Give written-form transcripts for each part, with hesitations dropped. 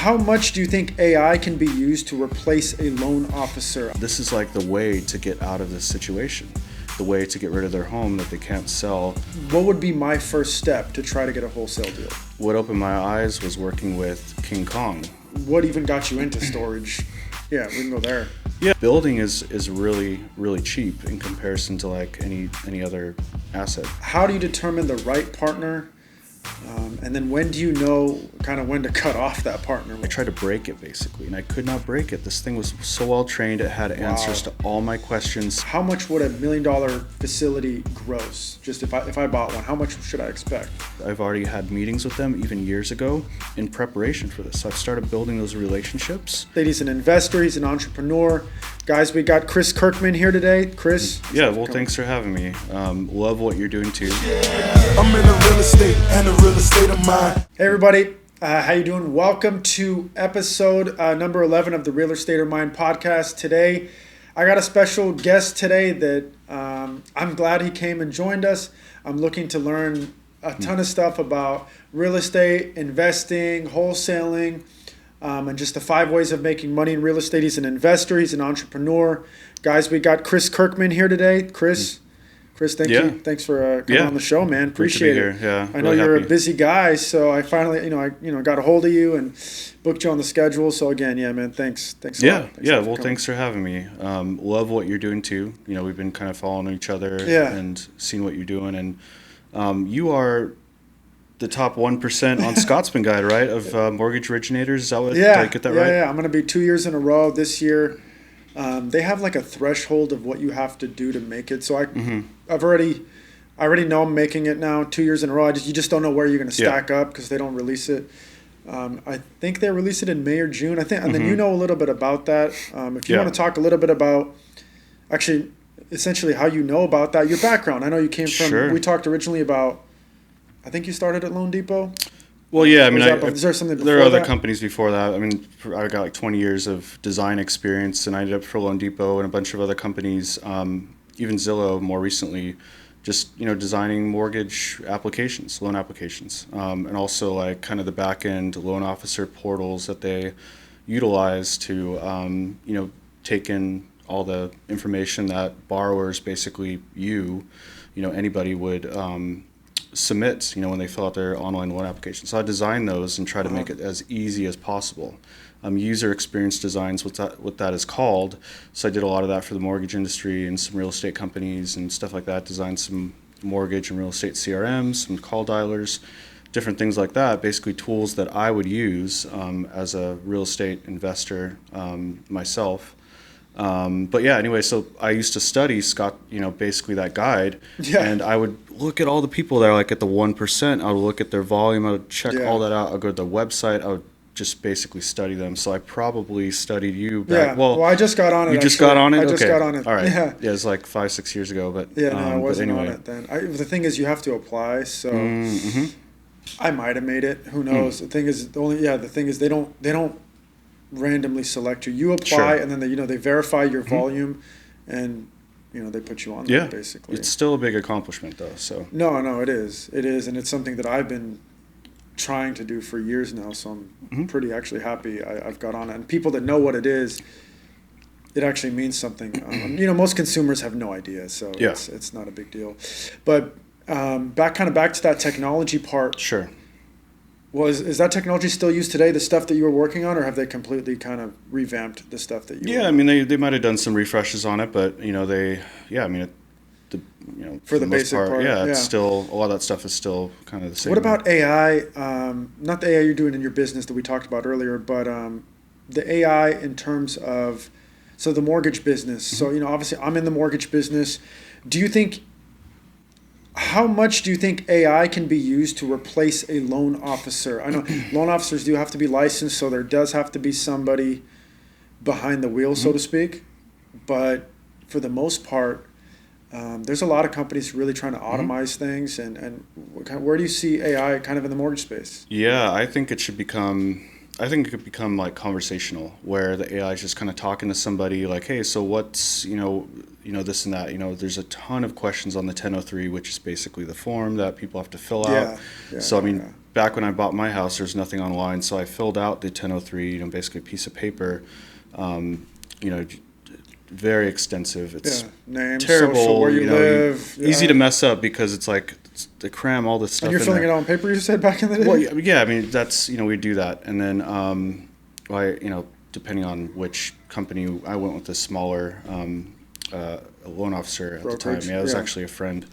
How much do you think AI can be used to replace a loan officer? This is like the way to get out of this situation, the way to get rid of their home that they can't sell. What would be my first step to try to get a wholesale deal? What opened my eyes was working with King Kong. What even got you into storage? Yeah, we can go there. Yeah, building is really, really cheap in comparison to like any other asset. How do you determine the right partner? And then when do you know kind of when to cut off that partner? I tried to break it basically, and I could not break it. This thing was so well trained, it had answers to all my questions. How much would $1 million facility gross? Just if I bought one, how much should I expect? I've already had meetings with them even years ago in preparation for this. So I've started building those relationships. He's an investor, he's an entrepreneur. Guys, we got Chris Kirkman here today. Chris? Yeah, well, thanks for having me. Love what you're doing too. I'm in the real estate and the real estate of mind. Hey everybody, how you doing? Welcome to episode number 11 of the Real Estate of Mind podcast. Today, I got a special guest today that I'm glad he came and joined us. I'm looking to learn a ton of stuff about real estate, investing, wholesaling, and just the 5 ways of making money in real estate. He's an investor, he's an entrepreneur. Guys, we got Chris Kirkman here today. Chris, thank you. Thanks for coming on the show, man. Appreciate it. Here. Yeah, I know you're a busy guy, so I finally, got a hold of you and booked you on the schedule. So again, yeah, man, thanks a lot. Thanks for having me. Love what you're doing too. We've been kind of following each other and seeing what you're doing, and you are the top 1% on Scotsman Guide, right? Of mortgage originators. Is that what? Did I get that right? Yeah. I'm going to be 2 years in a row this year. They have like a threshold of what you have to do to make it. So I already know I'm making it now 2 years in a row. You just don't know where you're going to stack up because they don't release it. I think they release it in May or June. And then you know a little bit about that. If you want to talk a little bit about actually essentially how you know about that, your background. I know you came from, we talked originally about, I think you started at Loan Depot. Well, yeah, I mean, is there something before there are other that? companies before that. I mean, I got like 20 years of design experience, and I ended up for Loan Depot and a bunch of other companies, even Zillow more recently, just, designing mortgage applications, loan applications, and also like kind of the back end loan officer portals that they utilize to, take in all the information that borrowers, basically anybody would submit, when they fill out their online loan application. So I design those and try to make it as easy as possible. User experience designs, what that is called. So I did a lot of that for the mortgage industry and some real estate companies and stuff like that. Designed some mortgage and real estate CRMs, some call dialers, different things like that. Basically tools that I would use as a real estate investor myself. But yeah, anyway, so I used to study basically that guide, and I would look at all the people that are like at the 1%. I would look at their volume. I would check all that out. I'd go to their website. I would just basically study them. So I probably studied you back. Yeah. Well, I just got on it. You just got on it? I just got on it. All right. Yeah. Yeah, it's like 5-6 years ago, but I wasn't on it then. The thing is, you have to apply. So I might have made it. Who knows? The thing is, they don't randomly select you. You apply, and then they verify your volume, and they put you on there, basically. It's still a big accomplishment though. So no, it is, and it's something that I've been trying to do for years now. So I'm pretty actually happy I've got on it. And people that know what it is, it actually means something. Most consumers have no idea, so it's not a big deal. But back to that technology part. Sure. Is that technology still used today, the stuff that you were working on, or have they completely kind of revamped the stuff that you were? I mean, they might have done some refreshes on it, but, for the basic part. It's still, a lot of that stuff is still kind of the same. What about AI? Not the AI you're doing in your business that we talked about earlier, but the AI in terms of, so the mortgage business. So, obviously I'm in the mortgage business. How much do you think AI can be used to replace a loan officer? I know loan officers do have to be licensed, so there does have to be somebody behind the wheel, so to speak. But for the most part, there's a lot of companies really trying to automate things. And where do you see AI kind of in the mortgage space? Yeah, I think it could become like conversational, where the AI is just kind of talking to somebody like, hey, so what's, this and that. There's a ton of questions on the 1003, which is basically the form that people have to fill out. Yeah, so, back when I bought my house, there's nothing online, so I filled out the 1003, basically a piece of paper, you know, very extensive. It's name, terrible, social, where you live. easy to mess up because it's like they cram all this stuff. And you're filling it out on paper, you said, back in the day? Well, yeah, I mean, that's, we do that. And then, depending on which company, I went with a smaller loan officer at Brokerage, the time. Yeah, it was actually a friend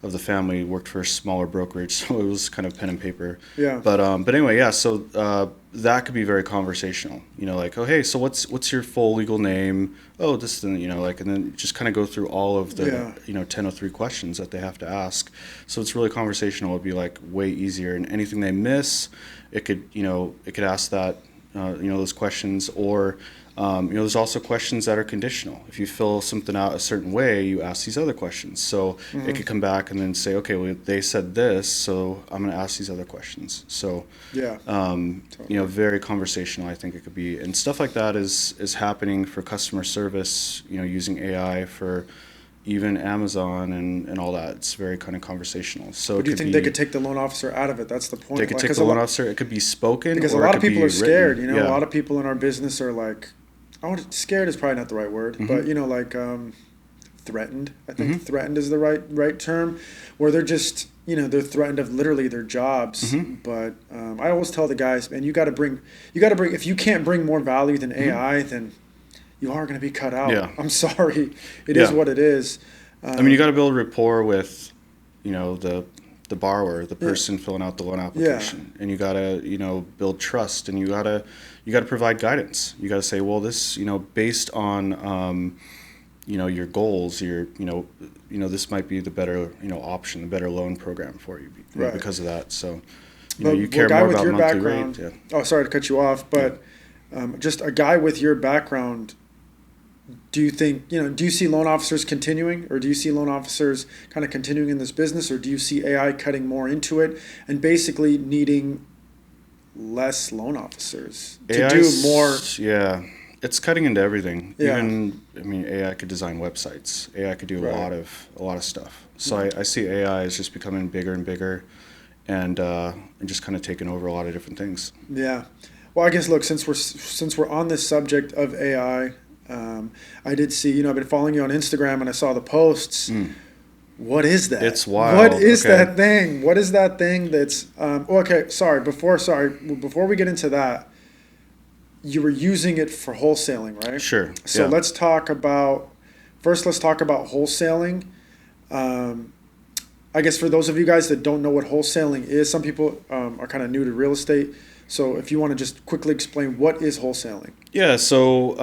of the family, worked for a smaller brokerage, so it was kind of pen and paper. Yeah. But anyway, yeah. So that could be very conversational. Like, oh, hey, so what's your full legal name? Oh, this, and then just kind of go through all of the 1003 questions that they have to ask. So it's really conversational. It'd be like way easier, and anything they miss, it could ask that those questions, or there's also questions that are conditional. If you fill something out a certain way, you ask these other questions. So it could come back and then say, okay, well, they said this, so I'm going to ask these other questions. So, totally. very conversational, I think it could be. And stuff like that is happening for customer service, using AI for even Amazon and all that. It's very kind of conversational. So but do you think they could take the loan officer out of it? That's the point. They could take the loan officer. It could be spoken. Because or a lot it of could people be are scared. written. A lot of people in our business are like, scared is probably not the right word, but threatened. I think threatened is the right term, where they're just they're threatened of literally their jobs. But I always tell the guys, man, you got to bring. If you can't bring more value than AI, then you are going to be cut out. Yeah. I'm sorry, it is what it is. I mean, you got to build rapport with, the borrower, the person filling out the loan application, and you got to build trust, and you got to provide guidance. You got to say, well, this based on your goals, this might be the better option, the better loan program for you, because of that. So you care more about monthly rate. Yeah. Oh, sorry to cut you off, but just a guy with your background. Do you think, do you see loan officers continuing, or do you see loan officers kind of continuing in this business, or do you see AI cutting more into it and basically needing less loan officers to do more? Yeah, it's cutting into everything. Yeah. Even, AI could design websites. AI could do a lot of stuff. So I see AI as just becoming bigger and bigger, and just kind of taking over a lot of different things. Yeah. Well, I guess, look, since we're on this subject of AI, I did see, I've been following you on Instagram, and I saw the posts. What is that? It's wild. What is that thing? What is that thing that's, before we get into that, you were using it for wholesaling, right? Sure. So let's talk about wholesaling. I guess for those of you guys that don't know what wholesaling is, some people are kind of new to real estate. So if you want to just quickly explain, what is wholesaling? Yeah, so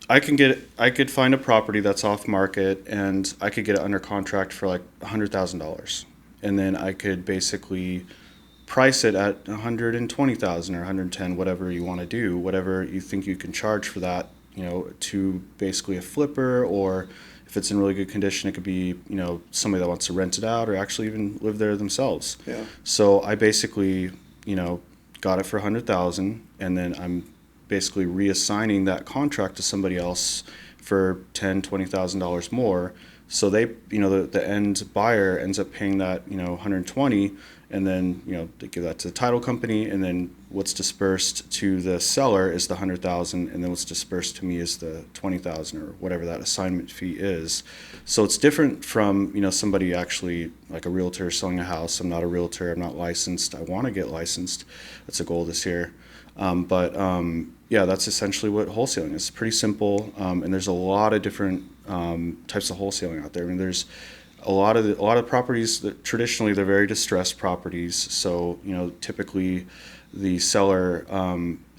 I could find a property that's off market, and I could get it under contract for like $100,000, and then I could basically price it at $120,000 or $110,000, whatever you want to do, whatever you think you can charge for that, to basically a flipper, or if it's in really good condition, it could be somebody that wants to rent it out or actually even live there themselves. Yeah. So I basically got it for $100,000, and then I'm basically reassigning that contract to somebody else for $10,000-$20,000 more. So they, the end buyer ends up paying that, $120,000, and then, they give that to the title company, and then what's dispersed to the seller is the $100,000, and then what's dispersed to me is the $20,000 or whatever that assignment fee is. So it's different from, somebody actually like a realtor selling a house. I'm not a realtor. I'm not licensed. I want to get licensed. That's a goal this year. Yeah, that's essentially what wholesaling is. It's pretty simple, and there's a lot of different types of wholesaling out there. There's a lot of properties that traditionally they're very distressed properties. So typically the seller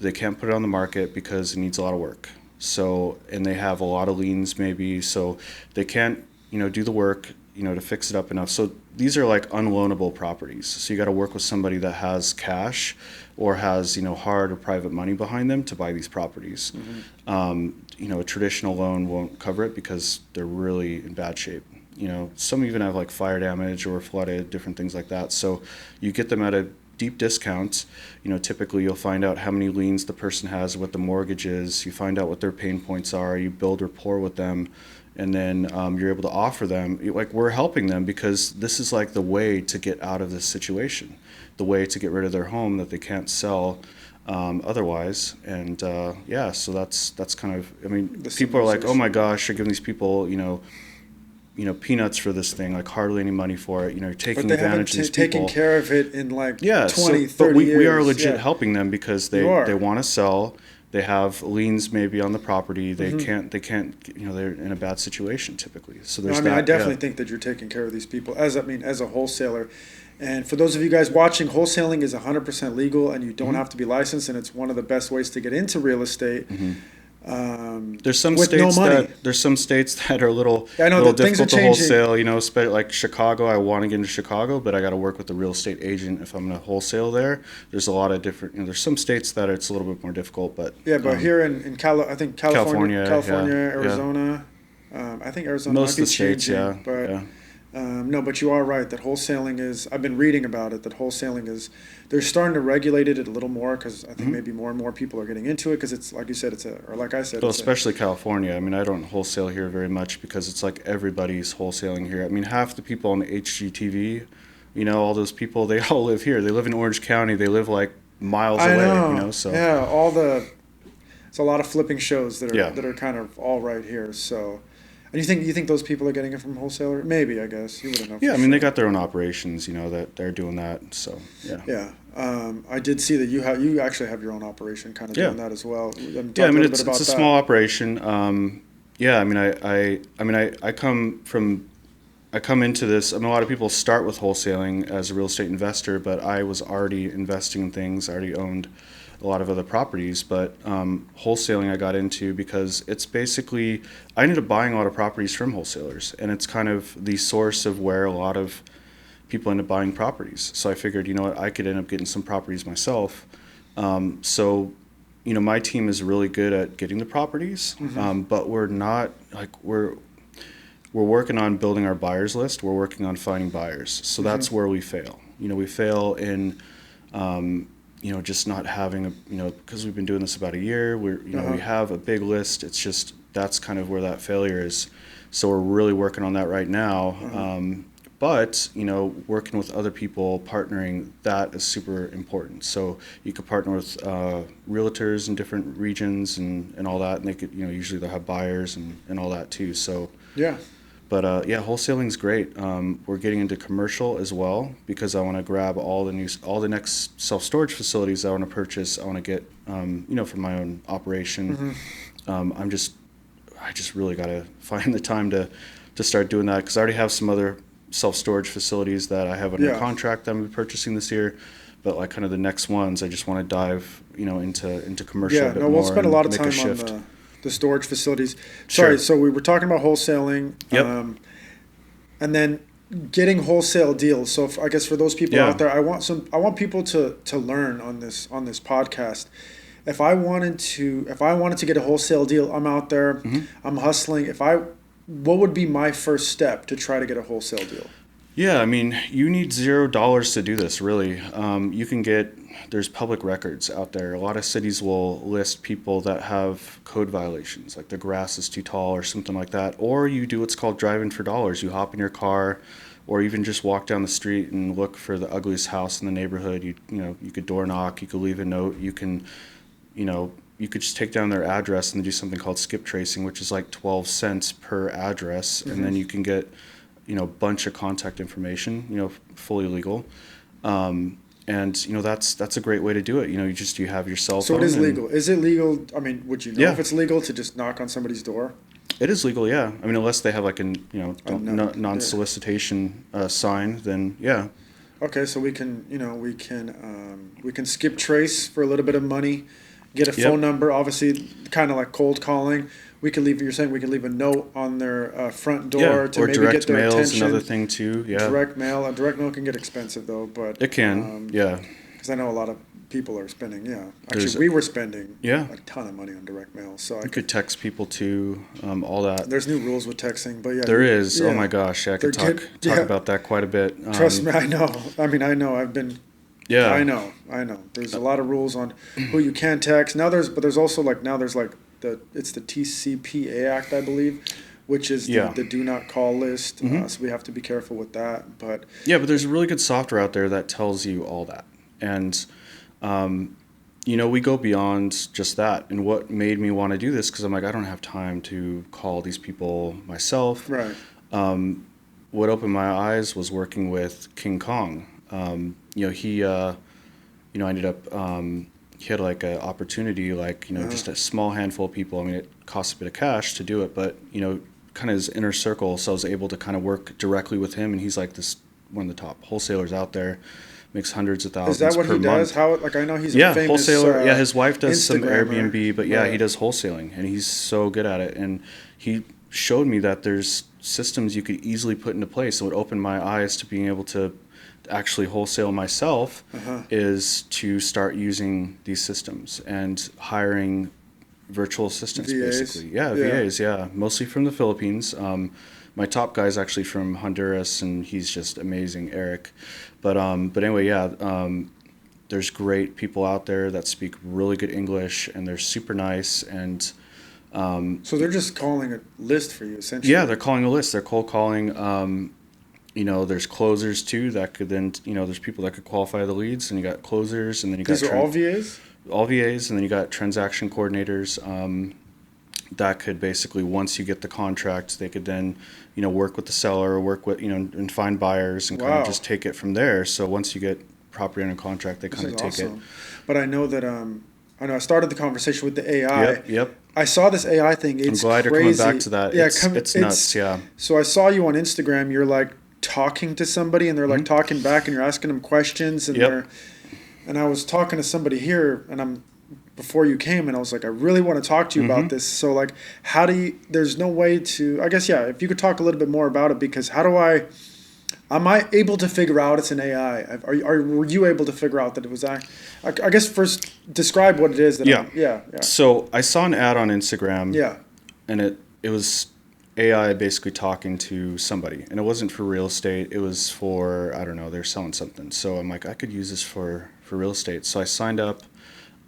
they can't put it on the market because it needs a lot of work. So, and they have a lot of liens maybe, so they can't do the work to fix it up enough. So these are like unloanable properties. So you got to work with somebody that has cash or has hard or private money behind them to buy these properties. A traditional loan won't cover it because they're really in bad shape. Some even have like fire damage or flooded, different things like that. So you get them at a deep discount. Typically you'll find out how many liens the person has, what the mortgage is. You find out what their pain points are. You build rapport with them, and then you're able to offer them, like, we're helping them because this is like the way to get out of this situation, the way to get rid of their home that they can't sell otherwise. And so that's kind of, I mean, people are like, oh my gosh, you're giving these people, peanuts for this thing, like hardly any money for it. You're taking advantage of these people. Taken care of it in like 20, 30 but we years. are legit helping them because they want to sell. They have liens maybe on the property. They can't, they're in a bad situation typically. So there's I definitely think that you're taking care of these people as a wholesaler. And for those of you guys watching, wholesaling is 100% legal, and you don't have to be licensed, and it's one of the best ways to get into real estate. There's some states that are a little difficult to wholesale. Like Chicago. I want to get into Chicago, but I got to work with the real estate agent if I'm going to wholesale there. There's a lot of different. There's some states that it's a little bit more difficult, but here in California, Arizona. I think Arizona most might of the states, but you are right that wholesaling is. I've been reading about it. That wholesaling is. They're starting to regulate it a little more because I think maybe more and more people are getting into it because it's like you said, Well, especially California. I mean, I don't wholesale here very much because it's like everybody's wholesaling here. I mean, half the people on the HGTV, all those people, they all live here. They live in Orange County. They live like miles away. So it's a lot of flipping shows that are kind of all right here. So. And you think those people are getting it from wholesaler? Maybe, I guess. You wouldn't know. Yeah, I mean, they got their own operations, that they're doing that. So, yeah. Yeah. I did see that you actually have your own operation kind of doing that as well. I mean, it's a small operation. I come into this. I mean, a lot of people start with wholesaling as a real estate investor, but I was already investing in things. I already owned a lot of other properties, but wholesaling I got into because it's basically, I ended up buying a lot of properties from wholesalers, and it's kind of the source of where a lot of people end up buying properties. So I figured, I could end up getting some properties myself. My team is really good at getting the properties, but we're not, we're working on building our buyers list. We're working on finding buyers. So that's where we fail. We fail in just not having because we've been doing this about a year. We have a big list. It's just that's kind of where that failure is. So we're really working on that right now. But working with other people, partnering, that is super important. So you could partner with realtors in different regions and all that, and they could usually they'll have buyers and all that too. So yeah. But wholesaling's great. We're getting into commercial as well because I want to grab all the next self-storage facilities I want to purchase. I want to get for my own operation. I just really got to find the time to start doing that because I already have some other self-storage facilities that I have under contract that I'm purchasing this year. But like kind of the next ones, I just want to dive into commercial. We'll spend a lot of time on the storage facilities. Sorry, so we were talking about wholesaling, and then getting wholesale deals. So I guess for those people out there, I want people to learn on this podcast. If I wanted to get a wholesale deal, I'm out there, I'm hustling. What would be my first step to try to get a wholesale deal? Yeah, I mean, you need $0 to do this, really. There's public records out there. A lot of cities will list people that have code violations, like the grass is too tall or something like that. Or you do what's called driving for dollars. You hop in your car or even just walk down the street and look for the ugliest house in the neighborhood. You could door knock, you could leave a note, you could just take down their address and do something called skip tracing, which is like 12 cents per address. And then you can get a bunch of contact information, fully legal. That's a great way to do it. You have your cell phone. So it is legal. Is it legal? I mean, would you know if it's legal to just knock on somebody's door? It is legal, yeah. I mean, unless they have like non-solicitation sign, then yeah. Okay, so we can skip trace for a little bit of money, get a phone number. Obviously, kind of like cold calling. We can leave. You're saying we can leave a note on their front door to maybe get their attention. Or direct mail is another thing too. Yeah. Direct mail can get expensive though, but it can. Because I know a lot of people are spending. Yeah. Actually, we were spending a ton of money on direct mail. So I could text people too. All that. There's new rules with texting, but there is. Yeah. Oh my gosh, I could talk about that quite a bit. Trust me, I know. I mean, I know. I've been. Yeah. I know. There's a lot of rules on who you can text. Now there's also it's the TCPA Act, I believe, which is the do not call list. So we have to be careful with that. But but there's really good software out there that tells you all that. And, we go beyond just that. And what made me want to do this, because I'm like, I don't have time to call these people myself. Right. What opened my eyes was working with King Kong. He ended up, he had like an opportunity, just a small handful of people. I mean, it costs a bit of cash to do it, but, kind of his inner circle. So I was able to kind of work directly with him. And he's like one of the top wholesalers out there, makes hundreds of thousands per month. Is that what he does? How, I know he's a famous wholesaler. His wife does some Instagrammer. Airbnb, but he does wholesaling, and he's so good at it. And he showed me that there's systems you could easily put into place. So it opened my eyes to being able to actually wholesale myself, is to start using these systems and hiring virtual assistants, VAs. basically. VAs, mostly from the Philippines. My top guy's actually from Honduras, and he's just amazing, Eric. But anyway, there's great people out there that speak really good English, and they're super nice. And so they're just calling a list for you, essentially. Yeah, they're calling a list. They're cold calling. There's closers too that could then, there's people that could qualify the leads, and you got closers, and then you got... These are all VAs? All VAs, and then you got transaction coordinators that could basically, once you get the contract, they could then, work with the seller, work with, and find buyers, and kind of just take it from there. So once you get property under contract, they kind of take it. But I know that I started the conversation with the AI. Yep. I saw this AI thing. It's I'm glad crazy. you're coming back to that. Yeah, it's nuts. Yeah. So I saw you on Instagram. You're like talking to somebody, and they're like talking back, and you're asking them questions, and and I was talking to somebody here, and before you came, and I was like, I really want to talk to you about this. So like, how do you? There's no way to. I guess if you could talk a little bit more about it, because am I able to figure out it's an AI? Were you able to figure out that it was? I guess first describe what it is. So I saw an ad on Instagram. Yeah. And it was AI basically talking to somebody, and it wasn't for real estate. It was for, I don't know, they're selling something. So I'm like, I could use this for real estate. So I signed up,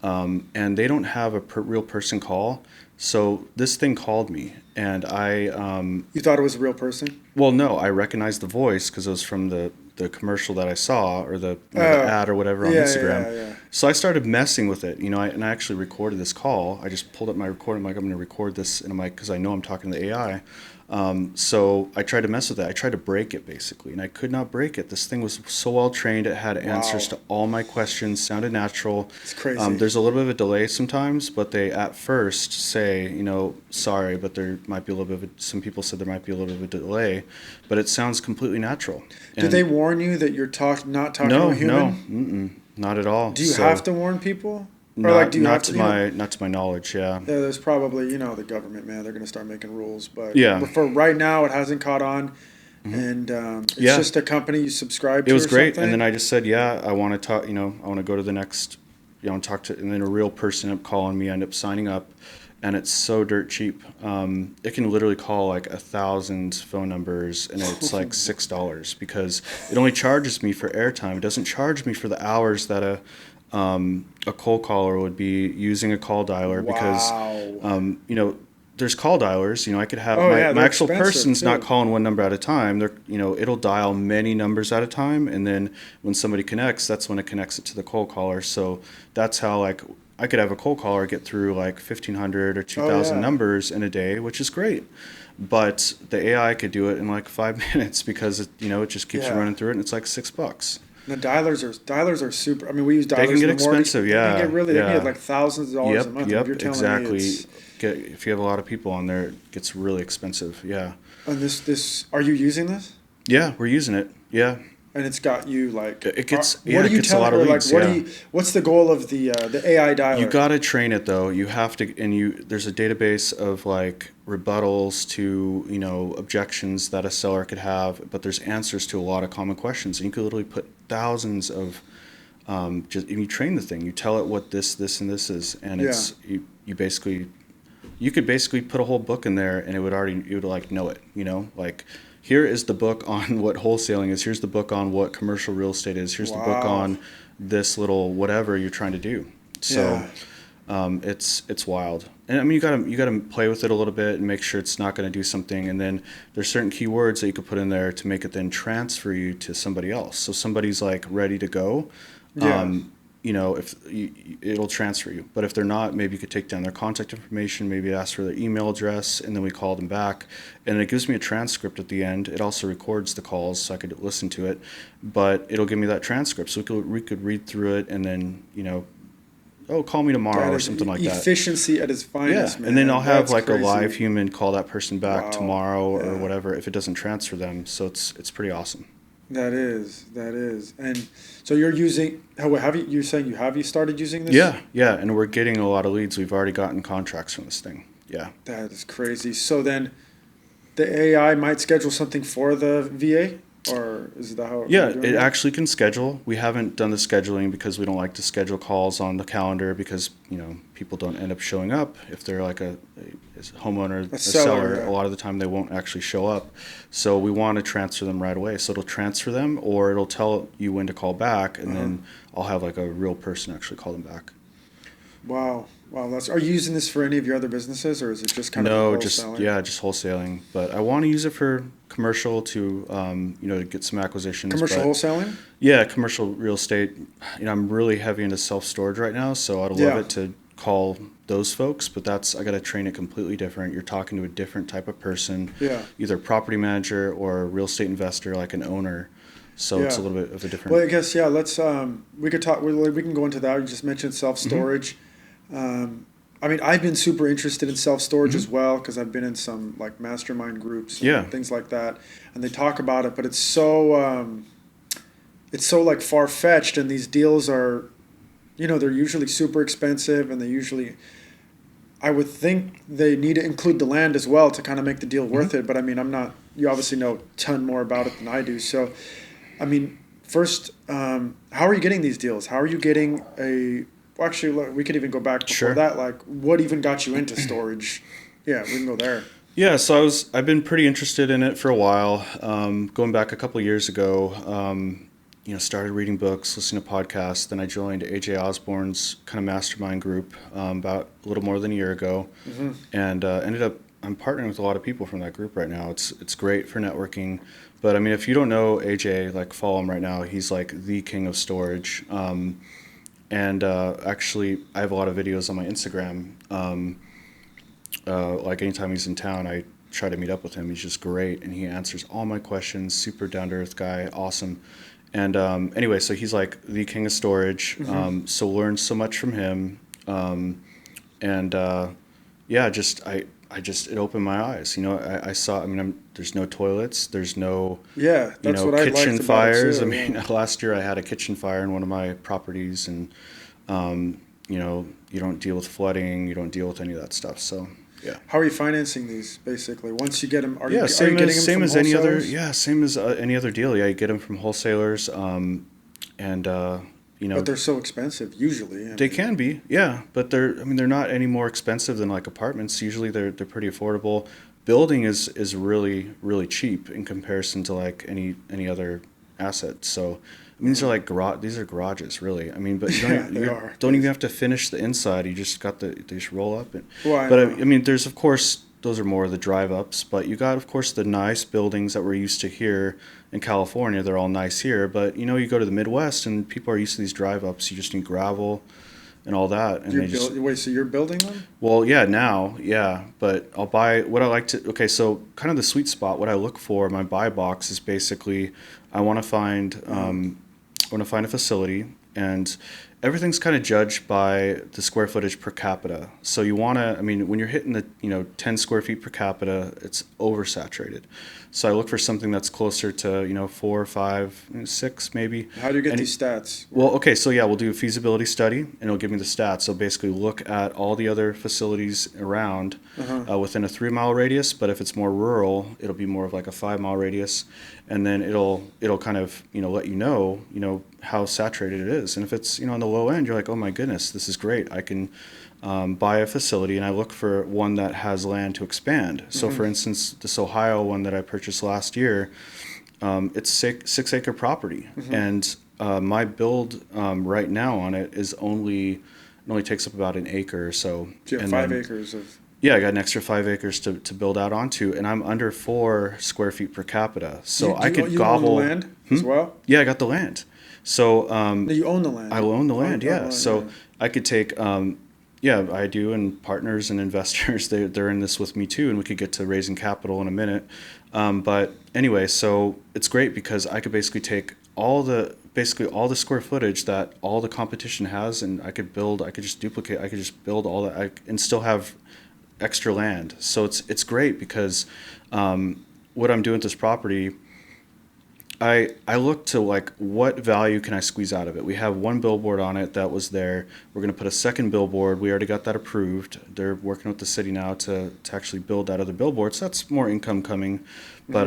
and they don't have a real person call. So this thing called me, and You thought it was a real person? Well, no, I recognized the voice because it was from the commercial that I saw, or the ad or whatever on Instagram. Yeah. So I started messing with it, and I actually recorded this call. I just pulled up my recorder. I'm like, I'm going to record this, and I'm like, because I know I'm talking to the AI. So I tried to mess with it. I tried to break it, basically, and I could not break it. This thing was so well trained. It had answers to all my questions, sounded natural. It's crazy. There's a little bit of a delay sometimes, but they at first say, sorry, but there might be a little bit of some people said there might be a little bit of a delay, but it sounds completely natural. Did they warn you that you're not talking to a human? No, not at all. Do you have to warn people? Not to my knowledge, yeah. Yeah, there's probably, the government, man, they're going to start making rules. But for right now, it hasn't caught on. And it's just a company you subscribe to. It was great. Something. And then I just said, I want to talk, I want to go to the next, talk to, and then a real person ended up calling me, I ended up signing up. And it's so dirt cheap. It can literally call like 1,000 phone numbers, and it's like $6 because it only charges me for airtime. It doesn't charge me for the hours that a cold caller would be using a call dialer because there's call dialers. I could have my actual person's not calling one number at a time. They're it'll dial many numbers at a time, and then when somebody connects, that's when it connects it to the cold caller. So that's how I could have a cold caller get through like 1,500 or 2,000 numbers in a day, which is great. But the AI could do it in like 5 minutes because it just keeps running through it, and it's like $6. The dialers are super. I mean, we use dialers. They can get expensive, They can get like thousands of dollars a month. Yep, you're telling me if you have a lot of people on there, it gets really expensive. Yeah. And this, are you using this? Yeah, we're using it. Yeah. And it's got you like. It gets. What are you telling her? Like, what's the goal of the AI dialer? You got to train it though. You have to, and there's a database of like rebuttals to objections that a seller could have, but there's answers to a lot of common questions, and you could literally put thousands of. And you train the thing. You tell it what this, and this is, and it's you could basically put a whole book in there, and it would like know it. Like. Here is the book on what wholesaling is. Here's the book on what commercial real estate is. Here's the book on this little whatever you're trying to do. So It's wild. And I mean, you gotta play with it a little bit and make sure it's not going to do something. And then there's certain keywords that you could put in there to make it then transfer you to somebody else. So somebody's like ready to go. Yeah. If it'll transfer you, but if they're not, maybe you could take down their contact information, maybe ask for their email address, and then we call them back, and it gives me a transcript at the end. It also records the calls so I could listen to it, but it'll give me that transcript so we could read through it, and then call me tomorrow or something like that. Efficiency at its finest, man. And then I'll have That's like crazy. a live human call that person back Wow. tomorrow or Yeah. whatever if it doesn't transfer them. So it's pretty awesome. That is. And so you're saying you started using this? Yeah, and we're getting a lot of leads. We've already gotten contracts from this thing. Yeah. That is crazy. So then the AI might schedule something for the VA, or is that how Yeah, you're doing it it? actually can schedule. We haven't done the scheduling because we don't like to schedule calls on the calendar because, people don't end up showing up. If they're like a homeowner, a seller, yeah. a lot of the time they won't actually show up. So we want to transfer them right away. So it'll transfer them or it'll tell you when to call back, and then I'll have like a real person actually call them back. Wow. Are you using this for any of your other businesses, or is it just kind No, of just wholesaling? just wholesaling. But I want to use it for commercial to to get some acquisitions. Commercial but- wholesaling? Yeah, commercial real estate. I'm really heavy into self-storage right now, so I'd love Yeah. it to call those folks, but I got to train it completely different. You're talking to a different type of person, Yeah. either property manager or a real estate investor, like an owner. So it's a Yeah. little bit of a different. Well, I guess, yeah, let's, we could talk, we can go into that. You just mentioned self-storage. I mean, I've been super interested in self-storage as well, because I've been in some like mastermind groups and Yeah. things like that, and they talk about it, but it's so like far-fetched, and these deals are, they're usually super expensive, and I would think they need to include the land as well to kind of make the deal worth it, but I mean, you obviously know a ton more about it than I do, so, I mean, first, how are you getting these deals? How are you getting well, actually, look, we could even go back before Sure. that. Like, what even got you into storage? Yeah, we can go there. Yeah, so I've been pretty interested in it for a while. Going back a couple of years ago, started reading books, listening to podcasts. Then I joined AJ Osborne's kind of mastermind group about a little more than a year ago, and ended up I'm partnering with a lot of people from that group right now. It's great for networking. But I mean, if you don't know AJ, like follow him right now. He's like the king of storage. And actually, I have a lot of videos on my Instagram. Like anytime he's in town, I try to meet up with him. He's just great, and he answers all my questions. Super down to earth guy, awesome. And anyway, so he's like the king of storage. So learned so much from him. It opened my eyes. I saw. I mean, there's no toilets. There's no. Yeah, that's what I liked kitchen about it, fires. too, I mean, yeah. last year I had a kitchen fire in one of my properties, and you don't deal with flooding. You don't deal with any of that stuff. So yeah. How are you financing these? Basically, once you get them, are you Same getting as them same from as any other. wholesalers? Yeah, same as any other deal. Yeah, you get them from wholesalers, But they're so expensive. Usually, They can be, yeah, but they're not any more expensive than like apartments. Usually they're pretty affordable. Building is really really cheap in comparison to like any other asset. So I mean, these are like these are garages really. I mean, but you Yeah, they are. don't even have to finish the inside. You just they just roll up. Well, But know. I mean, there's of course those are more of the drive ups, but you got of course the nice buildings that we're used to here in California. They're all nice here, but you go to the Midwest and people are used to these drive ups. You just need gravel and all that, and Wait, so you're building them? well, yeah, now, yeah, but I'll buy what I like to. Okay, so kind of the sweet spot. What I look for in my buy box is basically I want to find a facility, and everything's kind of judged by the square footage per capita. So you want to. I mean, when you're hitting the 10 square feet per capita, it's oversaturated. So I look for something that's closer to 4, 5, 6 maybe. How do you get And- these stats? Well, okay, so yeah, we'll do a feasibility study, and it'll give me the stats. So basically, look at all the other facilities around within a 3-mile radius. But if it's more rural, it'll be more of like a 5-mile radius, and then it'll kind of let you know how saturated it is. And if it's on the low end, you're like, oh my goodness, this is great. I can buy a facility, and I look for one that has land to expand. So for instance, this Ohio one that I purchased last year, it's 6-acre property, and my build right now on it is only It only takes up about an acre or so. So you have And 5 then- acres of. Yeah, I got an extra 5 acres to build out onto, and I'm under 4 square feet per capita. So I could you gobble. own the land as well? Yeah, I got the land. So No, you own the land. I own the land, Own the yeah. land, So yeah. I could take, yeah, I do, and partners and investors, they're in this with me too, and we could get to raising capital in a minute. But anyway, so it's great because I could basically take basically all the square footage that all the competition has, and I could just duplicate, I could just build all that, and still have extra land. So it's great because what I'm doing with this property, I look to like what value can I squeeze out of it. We have 1 billboard on it that was there. We're going to put a second billboard. We already got that approved. They're working with the city now to actually build that other billboard. So that's more income coming. But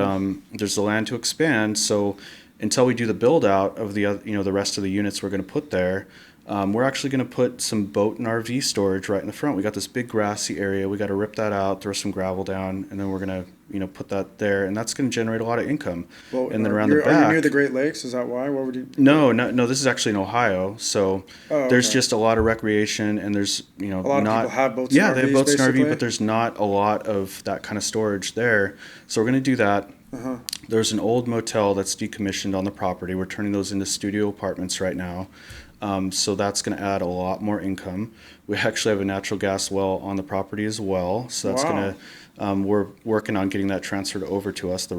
there's the land to expand. So until we do the build out of the the rest of the units we're going to put there, we're actually going to put some boat and RV storage right in the front. We got this big grassy area. We got to rip that out, throw some gravel down, and then we're going to put that there, and that's going to generate a lot of income. Well, and then around the back. Are you near the Great Lakes? Is that why? What would you? No. This is actually in Ohio. So there's okay. just a lot of recreation, and there's A lot of people have boats. Yeah, and they have RVs, boats and basically? RV, but there's not a lot of that kind of storage there. So we're going to do that. There's an old motel that's decommissioned on the property. We're turning those into studio apartments right now. So that's going to add a lot more income. We actually have a natural gas well on the property as well. So that's Wow. going to, we're working on getting that transferred over to us, the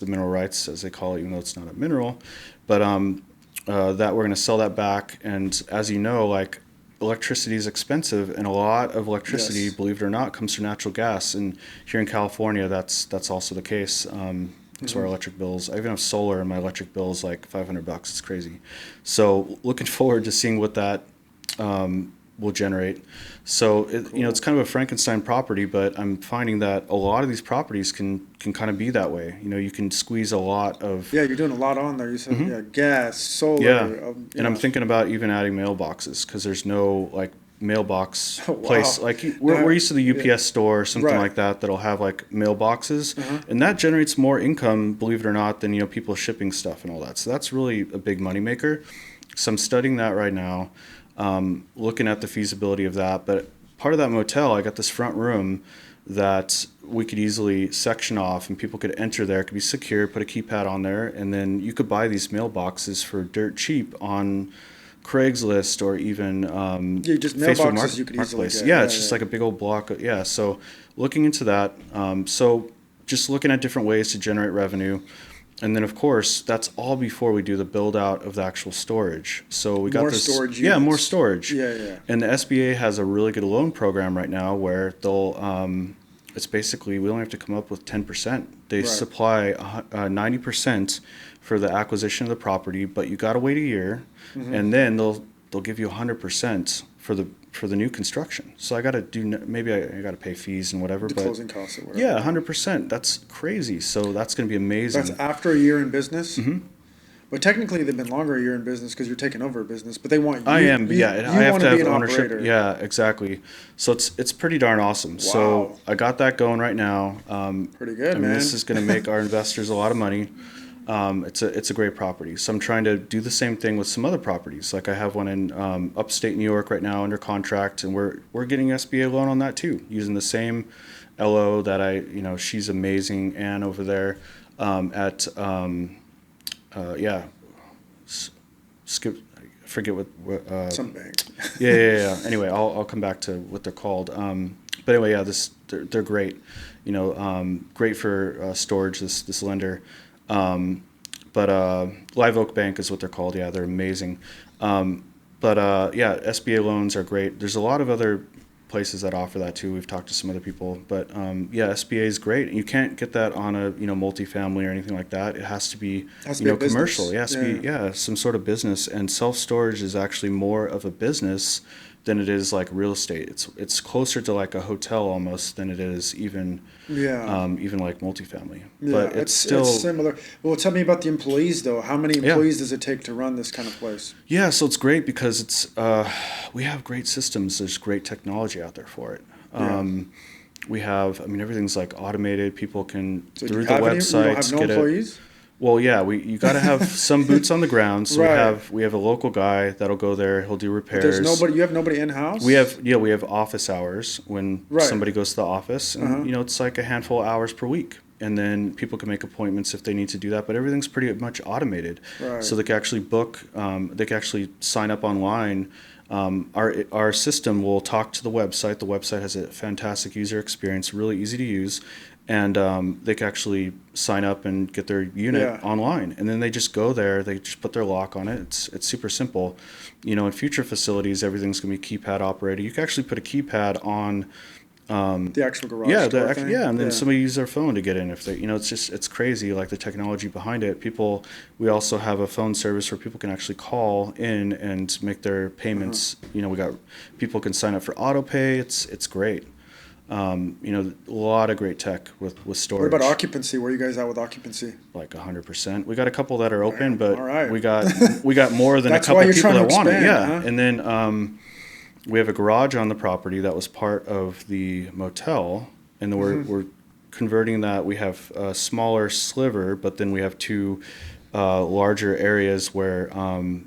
mineral rights, as they call it, even though it's not a mineral. But that we're going to sell that back. And as you know, like electricity is expensive, and a lot of electricity, Yes. believe it or not, comes from natural gas. And here in California, that's also the case. So our electric bills, I even have solar, and my electric bill is like $500. It's crazy. So looking forward to seeing what that will generate. So it's kind of a Frankenstein property, but I'm finding that a lot of these properties can kind of be that way. You can squeeze a lot of. Yeah, you're doing a lot on there. You said gas, solar. Yeah, and I'm thinking about even adding mailboxes because there's no like mailbox place. Like we're used to the UPS store or something Right. like that that'll have like mailboxes, and that generates more income, believe it or not, than people shipping stuff and all that. So that's really a big moneymaker. So I'm studying that right now, looking at the feasibility of that. But part of that motel, I got this front room that we could easily section off, and people could enter there. It could be secure, put a keypad on there, and then you could buy these mailboxes for dirt cheap on Craigslist or even just Facebook mailboxes you could easily Marketplace. get. Yeah, it's just like a big old block. So looking into that. So just looking at different ways to generate revenue. And then, of course, that's all before we do the build out of the actual storage. So we got More this. storage Yeah, units. more storage. Yeah. And the SBA has a really good loan program right now where they'll. It's basically we only have to come up with 10%. They Right. supply 90% for the acquisition of the property, but you got to wait a year, and then they'll give you 100% for the new construction. So I got to maybe I got to pay fees and whatever, The but closing costs or whatever. yeah, 100%. That's crazy. So that's going to be amazing. That's after a year in business. But technically, they've been longer a year in business because you're taking over a business. But they want you. I am, you, yeah. You I have want to be have an ownership. operator. Yeah, exactly. So it's pretty darn awesome. Wow. So I got that going right now. Pretty good, man. This is going to make our investors a lot of money. It's a great property. So I'm trying to do the same thing with some other properties. Like I have one in upstate New York right now under contract, and we're getting SBA loan on that too, using the same LO that she's amazing, Ann over there at skip. I forget what Some bank. yeah. Anyway, I'll come back to what they're called. But anyway, yeah, they're great. Great for storage. This lender, but Live Oak Bank is what they're called. Yeah, they're amazing. But SBA loans are great. There's a lot of other places that offer that too. We've talked to some other people, but SBA is great. You can't get that on a multifamily or anything like that. It has to be commercial. It has to be some sort of business. And self storage is actually more of a business than it is like real estate. It's closer to like a hotel almost than it is even like multifamily. Yeah, but it's still similar. Well, tell me about the employees though. How many employees does it take to run this kind of place? Yeah, so it's great because we have great systems. There's great technology out there for it. We have, everything's like automated. People can So through you the have websites you don't have no employees? Well, yeah, you got to have some boots on the ground. So Right. we have a local guy that'll go there. He'll do But there's repairs. nobody. You have nobody in house. We have office hours when Right. somebody goes to the office, and Uh-huh. it's like a handful of hours per week. And then people can make appointments if they need to do that, but everything's pretty much automated. Right. So they can actually book. They can actually sign up online. Our system will talk to the website. The website has a fantastic user experience, really easy to use, and they can actually sign up and get their unit Yeah. online. And then they just go there. They just put their lock on it. It's super simple. In future facilities, everything's going to be keypad operated. You can actually put a keypad on. The actual garage. Yeah, door thing? and then somebody use their phone to get in if they, it's crazy, like the technology behind it. We also have a phone service where people can actually call in and make their payments. We got people can sign up for auto pay. It's great. A lot of great tech with storage. What about occupancy? Where are you guys at with occupancy? Like 100%. We got a couple that are open, Damn, but all right. we got more than a That's why couple you're people trying that to want it. expand, Yeah, huh? and then we have a garage on the property that was part of the motel, and then we're converting that. We have a smaller sliver, but then we have two larger areas where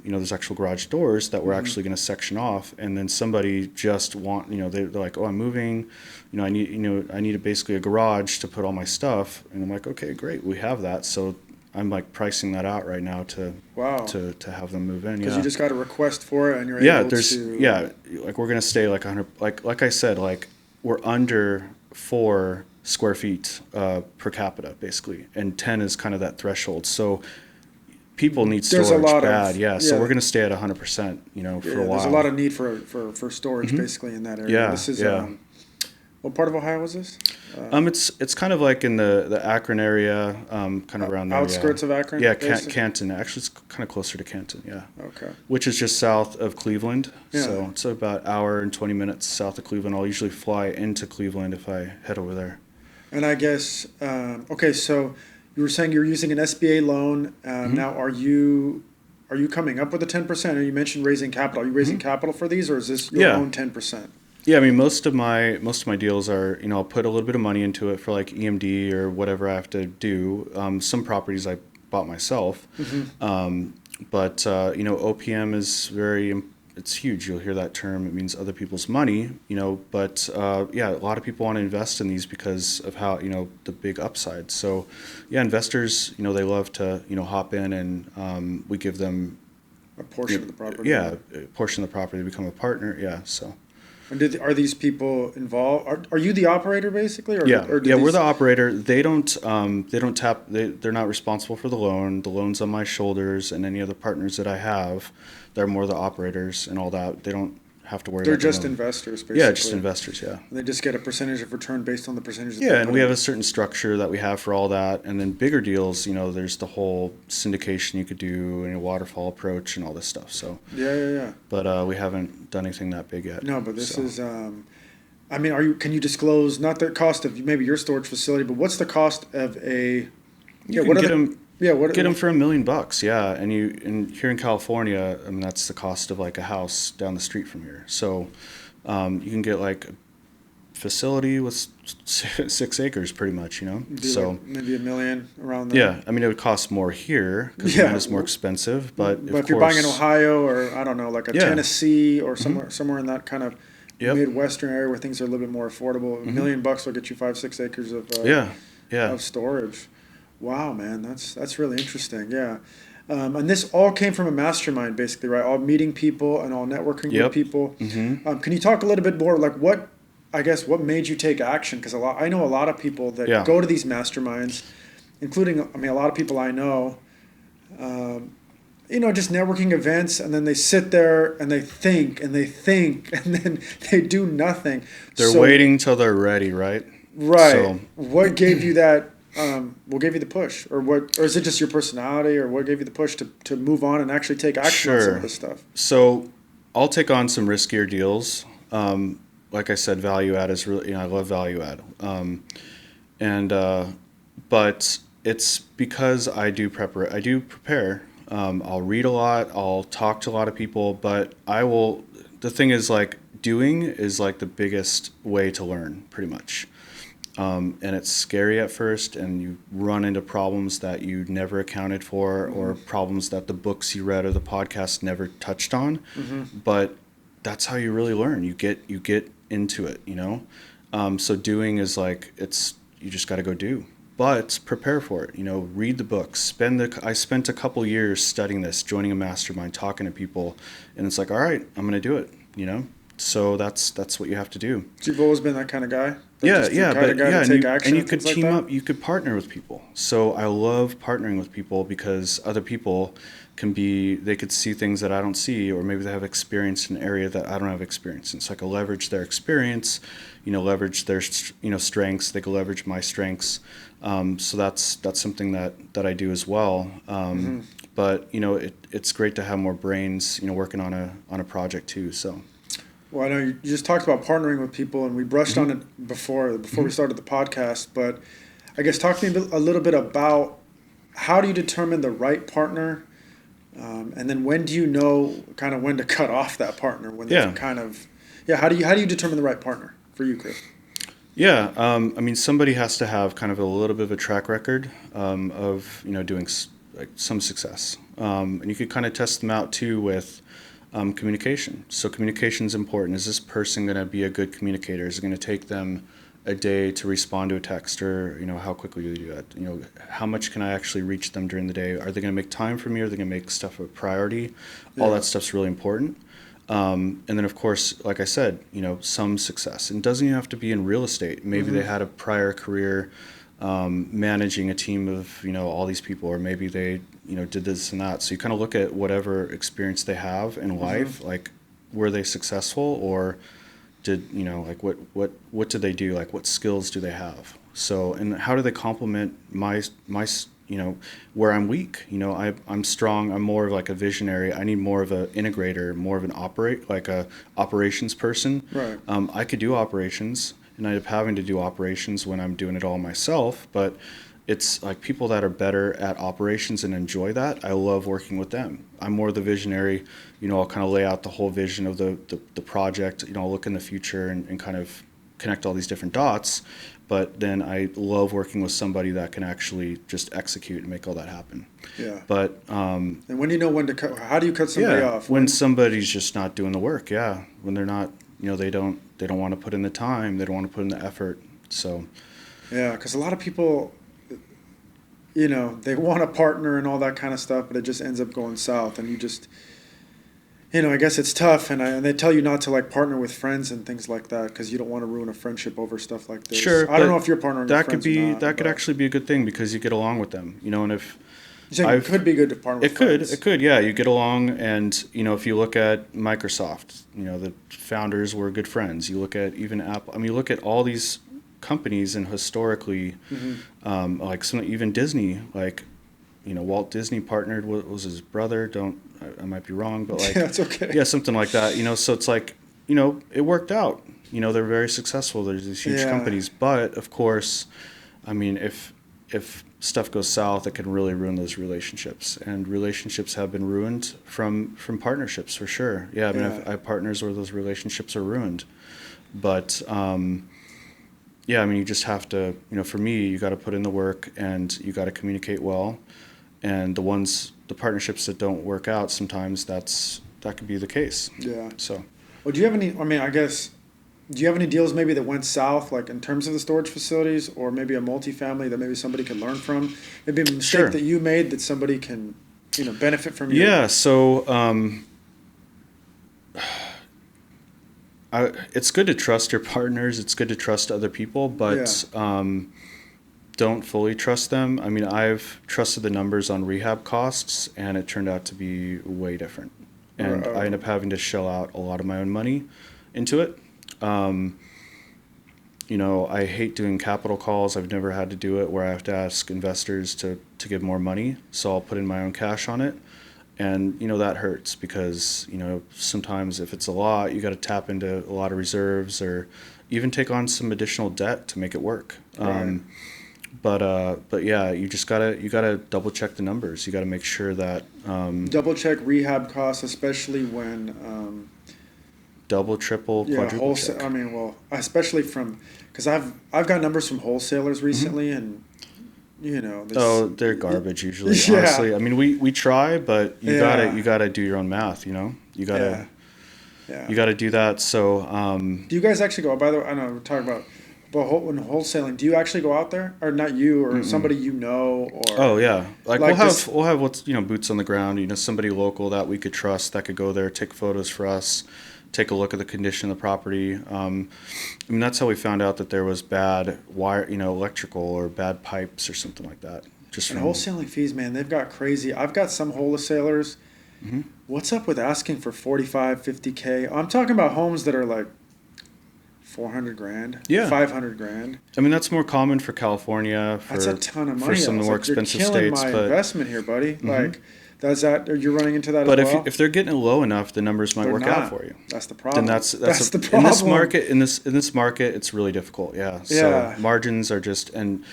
there's actual garage doors that we're actually going to section off, and then somebody just they're like, oh, I'm moving, I need basically a garage to put all my stuff, and I'm like, okay, great, we have that. So I'm like pricing that out right now to Wow. to have them move in. Because Yeah. you just got a request for it, and you're Yeah, able there's to. like we're gonna stay like 100, like I said, like we're under 4 square feet per capita basically, and 10 is kind of that threshold. So people need There's a storage lot of- bad, yeah. So yeah. we're gonna stay at 100%, for a while. There's a lot of need for storage basically in that area. Yeah, This is yeah. what part of Ohio is this? It's kind of like in the Akron area, kind of around there. Outskirts of Akron, Yeah, basically? Canton. Actually, it's kind of closer to Canton. Yeah. Okay. Which is just south of Cleveland. Yeah. So it's about hour and 20 minutes south of Cleveland. I'll usually fly into Cleveland if I head over there. And I guess okay. So you were saying you're using an SBA loan. Now, are you coming up with a 10%? Or you mentioned raising capital. Are you raising capital for these, or is this your Yeah. own 10%? Yeah, I mean, most of my deals are, I'll put a little bit of money into it for like EMD or whatever I have to do. Some properties I bought myself, but OPM is it's huge. You'll hear that term. It means other people's money, But yeah, a lot of people want to invest in these because of how the big upside. So yeah, investors, they love to hop in, and we give them A portion of the property. yeah, a portion of the property to become a partner. Yeah, so. And are these people involved? Are you the operator basically? Or, Yeah, or do yeah, we're these- the operator. They don't tap. They're not responsible for the loan. The loan's on my shoulders, and any other partners that I have, they're more the operators and all that. They don't have to worry. They're about the just loan. investors, basically. Yeah, just investors. Yeah. And they just get a percentage of return based on the percentage. That Yeah, they and put we in. have a certain structure that we have for all that, and then bigger deals. There's the whole syndication you could do, and a waterfall approach, and all this stuff. So, Yeah. but we haven't done anything that big yet. No, but this so. is. I mean, can you disclose not the cost of maybe your storage facility, but what's the cost of a? You what can are get the- them. Yeah, what Get them for $1 million, yeah. And here in California, I mean, that's the cost of like a house down the street from here. So you can get like a facility with 6 acres, pretty much, do So like maybe $1 million around there. yeah, I mean, it would cost more here because Yeah. land is more expensive. But if you're buying in Ohio or I don't know, like a Yeah. Tennessee or somewhere in that kind of Yep. midwestern area where things are a little bit more affordable, $1 million will get you 5-6 acres of yeah, of storage. Wow, man, that's really interesting. Yeah, and this all came from a mastermind, basically, right? All meeting people and all networking Yep. with people. Mm-hmm. Can you talk a little bit more, like what made you take action? Because I know a lot of people that Yeah. go to these masterminds, including a lot of people I know. Just networking events, and then they sit there and they think and they think, and then they do nothing. They're So- waiting till they're ready, right? Right. So- What gave you that? What gave you the push, or is it just your personality, or what gave you the push to move on and actually take action on some Sure. of this stuff? So I'll take on some riskier deals. Like I said, value add is really, I love value add. But it's because I do prepare. I'll read a lot. I'll talk to a lot of people, but the thing is, like, doing is like the biggest way to learn, pretty much. and it's scary at first, and you run into problems that you never accounted for, or problems that the books you read or the podcast never touched on. But that's how you really learn. You get into it, So doing is like, you just got to go do. But prepare for it. Read the books. I spent a couple years studying this, joining a mastermind, talking to people, and it's like, all right, I'm going to do it. So that's what you have to do. So you've always been that kind of guy. And you could like team that? up. You could partner with people. So I love partnering with people because other people they could see things that I don't see, or maybe they have experience in an area that I don't have experience in. So I can leverage their experience, leverage their strengths. They can leverage my strengths. So that's something that I do as well. But it's great to have more brains, working on a project too. So. Well, I know you just talked about partnering with people, and we brushed on it before we started the podcast. But I guess talk to me a little bit about how do you determine the right partner, and then when do you know kind of when to cut off that partner? When how do you determine the right partner for you, Chris? Yeah, somebody has to have kind of a little bit of a track record of doing some success, and you could kind of test them out too with. Communication. So communication is important. Is this person going to be a good communicator? Is it going to take them a day to respond to a text, or how quickly do they do that? How much can I actually reach them during the day? Are they going to make time for me? Are they going to make stuff a priority? Yeah. All that stuff's really important. And then of course, like I said, some success. And it doesn't even have to be in real estate. Maybe they had a prior career managing a team of all these people, or maybe they did this and that. So you kind of look at whatever experience they have in life, like were they successful, or did like what did they do, like what skills do they have? So, and how do they complement my where I'm weak? I'm strong. I'm more of like a visionary. I need more of an integrator, more of an operations person. Right. I could do operations, and I end up having to do operations when I'm doing it all myself. But it's like people that are better at operations and enjoy that, I love working with them. I'm more the visionary. I'll kind of lay out the whole vision of the project. I'll look in the future and kind of connect all these different dots. But then I love working with somebody that can actually just execute and make all that happen. Yeah. But and when do you know when to cut? How do you cut somebody off? When somebody's just not doing the work. Yeah. When they're not, they don't want to put in the time. They don't want to put in the effort. So. Yeah, because a lot of people, they want a partner and all that kind of stuff, but it just ends up going south, and you just. I guess it's tough, and they tell you not to like partner with friends and things like that because you don't want to ruin a friendship over stuff like this. Sure, I don't know if you're partnering with friends or not. That could actually be a good thing because you get along with them, and if it could be good to partner with friends. It could, yeah. You get along, and if you look at Microsoft, the founders were good friends. You look at even Apple. You look at all these companies, and historically, like even Disney, like. Walt Disney partnered with was his brother. I might be wrong, but like that's okay. Yeah, something like that. So it's like it worked out. They're very successful. There's these huge companies, but of course, if stuff goes south, it can really ruin those relationships. And relationships have been ruined from partnerships for sure. Yeah, I have partners where those relationships are ruined, but. You just have to. For me, you got to put in the work, and you got to communicate well. And the partnerships that don't work out, sometimes that could be the case. Yeah. So. Well, do you have any? Do you have any deals maybe that went south, like in terms of the storage facilities, or maybe a multifamily that maybe somebody could learn from? Maybe a mistake that you made that somebody can, benefit from. Yeah. So. It's good to trust your partners. It's good to trust other people, but. Don't fully trust them. I've trusted the numbers on rehab costs, and it turned out to be way different. And I end up having to shell out a lot of my own money into it. I hate doing capital calls. I've never had to do it where I have to ask investors to give more money. So I'll put in my own cash on it. And, that hurts because, sometimes if it's a lot, you got to tap into a lot of reserves or even take on some additional debt to make it work. Right. But yeah, you gotta double check the numbers. You gotta make sure that double check rehab costs, especially when double, triple, quadruple check. I mean, well, especially because I've got numbers from wholesalers recently, and they're garbage usually. Yeah. Honestly, I mean, we try, but you gotta do your own math. You gotta do that. So, do you guys actually go? By the way, I know we're talking about. But when wholesaling, do you actually go out there, or not you, or somebody or? Oh yeah, like we'll have what's boots on the ground. Somebody local that we could trust that could go there, take photos for us, take a look at the condition of the property. I mean, that's how we found out that there was bad wire, electrical or bad pipes or something like that. Just and wholesaling fees, man, they've got crazy. I've got some wholesalers. Mm-hmm. What's up with asking for 45, 50K? I'm talking about homes that are like 400 grand, yeah, 500 grand. I mean, that's more common for California. That's a ton of money. For some of the more expensive states. You're killing my investment here, buddy. Mm-hmm. Like, are you running into that? But as well? if they're getting it low enough, the numbers might work out for you. That's the problem. Then that's the problem. In this market, it's really difficult. Yeah. So margins are and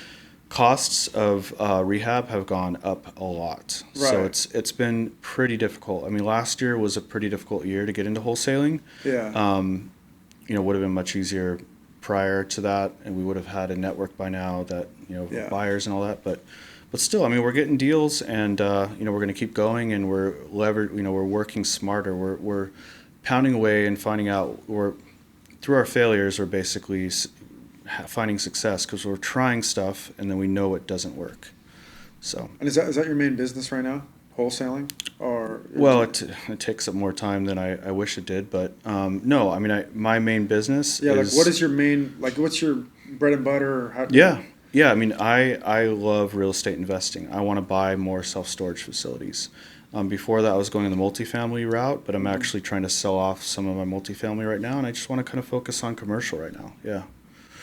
costs of rehab have gone up a lot. Right. So it's been pretty difficult. I mean, last year was a pretty difficult year to get into wholesaling. Yeah. Would have been much easier prior to that, and we would have had a network by now that buyers and all that. But still, I mean, we're getting deals, and we're going to keep going, and we're working smarter. We're pounding away and finding out. Through our failures, we're basically finding success because we're trying stuff, and then we know it doesn't work. So. And is that your main business right now? Wholesaling, it takes up more time than I wish it did, but no, I mean, my main business is... like, what is your main, like, what's your bread and butter? Or I mean, I love real estate investing. I want to buy more self-storage facilities. Before that, I was going the multifamily route, but I'm actually trying to sell off some of my multifamily right now, and I just want to kind of focus on commercial right now. Yeah.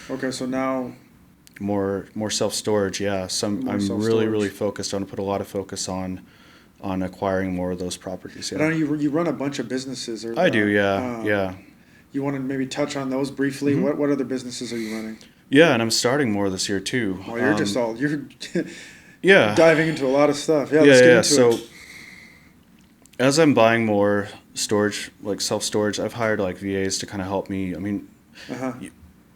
Okay, so now... More self-storage, yeah. I'm really focused. I want to put a lot of focus on acquiring more of those properties. Yeah. I know you run a bunch of businesses. I do, yeah. You want to maybe touch on those briefly? Mm-hmm. What other businesses are you running? Yeah, and I'm starting more this year too. Well, you're diving into a lot of stuff. Let's get into it. As I'm buying more storage, like self-storage, I've hired like VAs to kind of help me. I mean,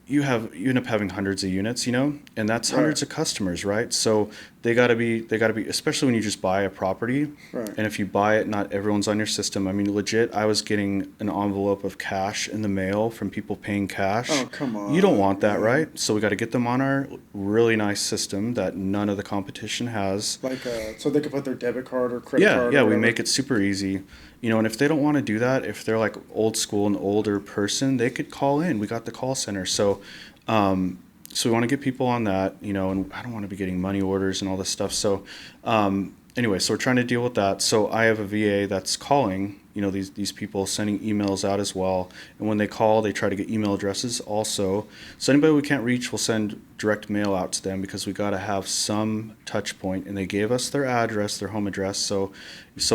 you end up having hundreds of units, and that's hundreds of customers, right? So they gotta be, especially when you just buy a property. Right. And if you buy it, not everyone's on your system. I mean, legit, I was getting an envelope of cash in the mail from people paying cash. Oh, come on. You don't want that, right? So we got to get them on our really nice system that none of the competition has. Like, so they can put their debit card or credit card. Yeah, we make it super easy. And if they don't want to do that, if they're like old school, an older person, they could call in. We got the call center. So we want to get people on that, and I don't want to be getting money orders and all this stuff. So anyway, so we're trying to deal with that. So I have a VA that's calling, these people, sending emails out as well. And when they call, they try to get email addresses also. So anybody we can't reach, we'll send direct mail out to them because we got to have some touch point. And they gave us their address, their home address. So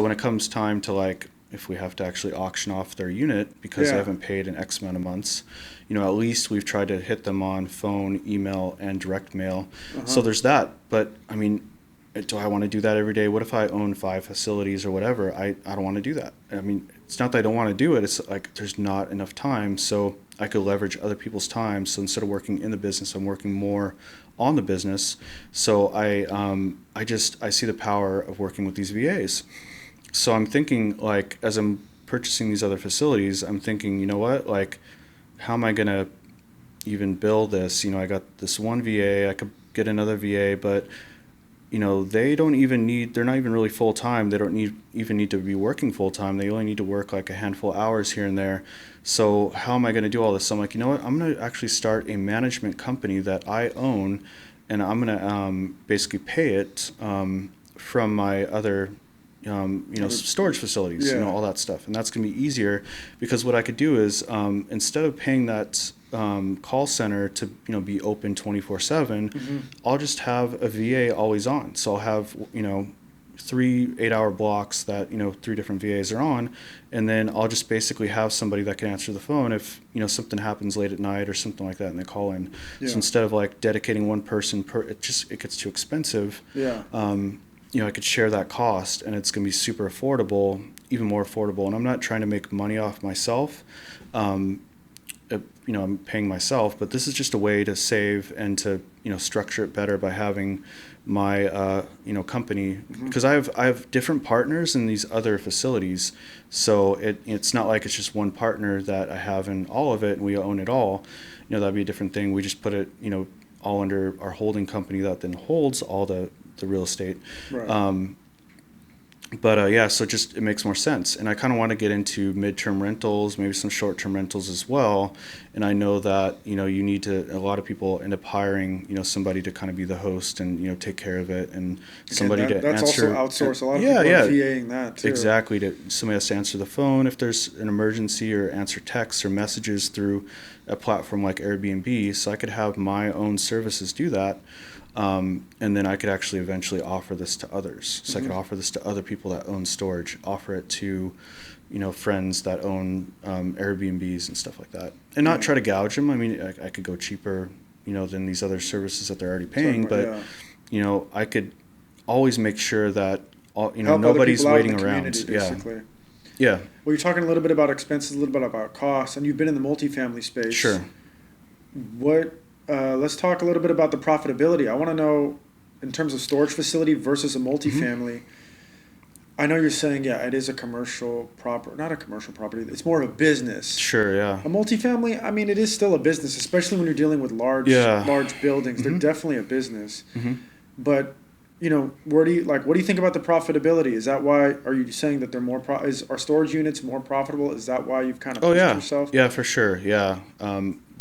when it comes time to if we have to actually auction off their unit because they haven't paid in X amount of months, at least we've tried to hit them on phone, email, and direct mail. So there's that. But I mean, do I want to do that every day? What if I own 5 facilities or whatever? I don't want to do that. I mean, it's not that I don't want to do it. It's like there's not enough time. So I could leverage other people's time. So instead of working in the business, I'm working more on the business. So I see the power of working with these VAs. So I'm thinking, as I'm purchasing these other facilities, I'm thinking, you know what, how am I going to even build this? I got this one VA, I could get another VA, but, they're not even really full-time. They don't even need to be working full-time. They only need to work a handful of hours here and there. So how am I going to do all this? So I'm like, you know what, I'm going to actually start a management company that I own, and I'm going to basically pay it from my other storage facilities, all that stuff. And that's going to be easier because what I could do is instead of paying that call center to, be open 24/7, I'll just have a VA always on. So I'll have, 3 8-hour blocks that, 3 different VAs are on. And then I'll just basically have somebody that can answer the phone if, something happens late at night or something like that and they call in. Yeah. So instead of dedicating one person it gets too expensive. Yeah. I could share that cost and it's going to be super affordable, even more affordable. And I'm not trying to make money off myself. I'm paying myself, but this is just a way to save and to, structure it better by having my, company, because I have different partners in these other facilities. So it's not like it's just one partner that I have in all of it and we own it all. That'd be a different thing. We just put it, all under our holding company that then holds all the real estate. Right. So just it makes more sense. And I kind of want to get into midterm rentals, maybe some short-term rentals as well. And I know that, a lot of people end up hiring, somebody to kind of be the host and, take care of it, and somebody to that's answer. also outsourced. A lot of people are VAing that too. Exactly. Somebody has to answer the phone if there's an emergency, or answer texts or messages through a platform like Airbnb. So I could have my own services do that. And then I could actually eventually offer this to others. So I could offer this to other people that own storage, offer it to, friends that own Airbnbs and stuff like that, and not try to gouge them. I mean, I could go cheaper, than these other services that they're already paying, but I could always make sure that nobody's waiting around. Yeah. Well, you're talking a little bit about expenses, a little bit about costs, and you've been in the multifamily space. Sure. Let's talk a little bit about the profitability. I want to know, in terms of storage facility versus a multifamily. I know you're saying, it is a not a commercial property. It's more of a business. Sure, yeah. A multifamily, I mean, it is still a business, especially when you're dealing with large buildings. They're definitely a business. But, what do you think about the profitability? Is that why, are you saying that they're more, are storage units more profitable? Is that why you've kind of pushed yourself? Yeah, for sure, yeah.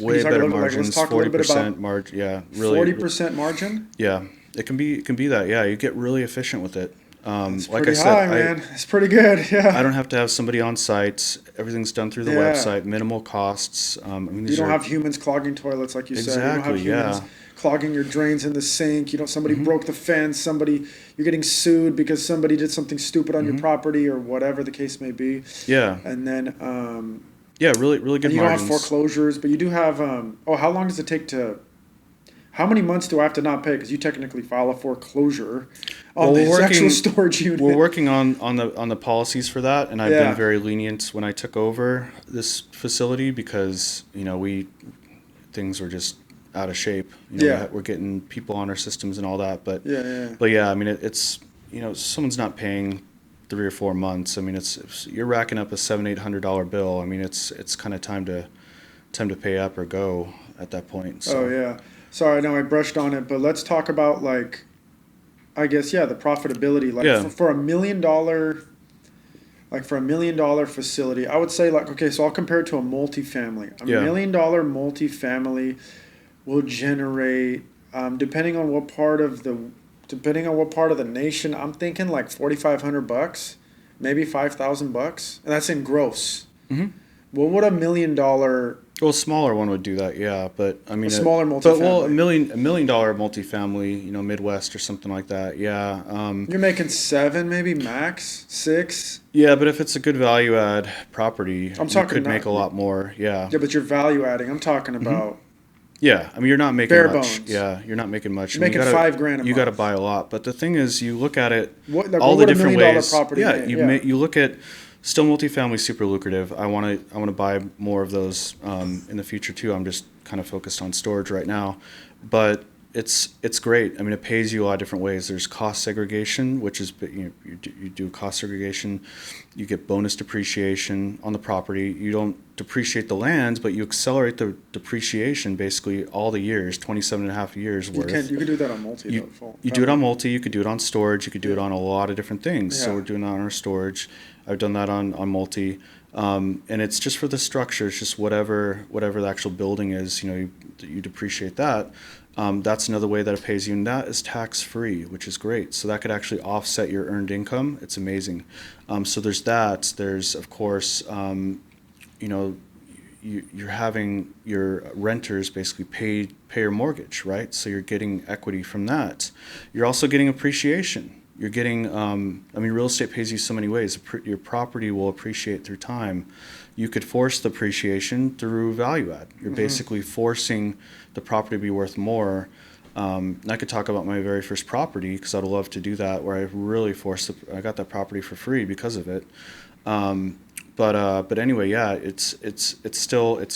Way better margins, 40% margin, really. 40% margin? Yeah, it can be that, you get really efficient with it. It's like pretty high, man. It's pretty good, yeah. I don't have to have somebody on site. Everything's done through the website, minimal costs. You don't have humans clogging toilets, like you said. You don't have humans clogging your drains in the sink. Somebody broke the fence. You're getting sued because somebody did something stupid on your property, or whatever the case may be. Yeah. And then really good margins. You don't have foreclosures, but you do have how long does it take to, how many months do I have to not pay? Because you technically file a foreclosure on the actual storage unit. We're working on the policies for that, and I've been very lenient when I took over this facility, because things were just out of shape. We're getting people on our systems and all that, but I mean, it's someone's not paying 3 or 4 months. I mean, you're racking up a $700-800 bill. I mean, it's kind of time to pay up or go at that point. So. Oh yeah. Sorry, I know I brushed on it, but let's talk about the profitability. For $1 million, for $1 million facility, I would say so I'll compare it to a multifamily. $1 million multifamily will generate, depending on what part of the nation, I'm thinking $4,500, maybe $5,000, and that's in gross. What would $1 million? Well, a smaller one would do that, but I mean, a smaller multifamily. $1 million multifamily, Midwest or something like that, You're making 7, maybe max 6. Yeah, but if it's a good value add property, you could make a lot more. Yeah. Yeah, but you're value adding. I'm talking about. Yeah, I mean, you're not making bare much. bones. Yeah, you're not making much. You're making $5,000 a month. You got to buy a lot, but the thing is, you look at it all the different ways. Property you look at. Still, multifamily is super lucrative. I want to buy more of those in the future too. I'm just kind of focused on storage right now, but it's great. I mean, it pays you a lot of different ways. There's cost segregation, which is you do cost segregation. You get bonus depreciation on the property. You don't depreciate the lands, but you accelerate the depreciation basically all the years, 27 and a half years worth. You can do that on multi. You do it on multi. You could do it on storage. You could do it on a lot of different things. Yeah. So we're doing that on our storage. I've done that on multi, and it's just for the structure. It's just whatever the actual building is. You depreciate that. That's another way that it pays you, and that is tax free, which is great. So that could actually offset your earned income. It's amazing. So there's that. There's of course, you're having your renters basically pay your mortgage, right? So you're getting equity from that. You're also getting appreciation. You're getting, real estate pays you so many ways. Your property will appreciate through time. You could force the appreciation through value add. You're basically forcing the property to be worth more. And I could talk about my very first property, because I'd love to do that, where I really I got that property for free because of it. But anyway, yeah, it's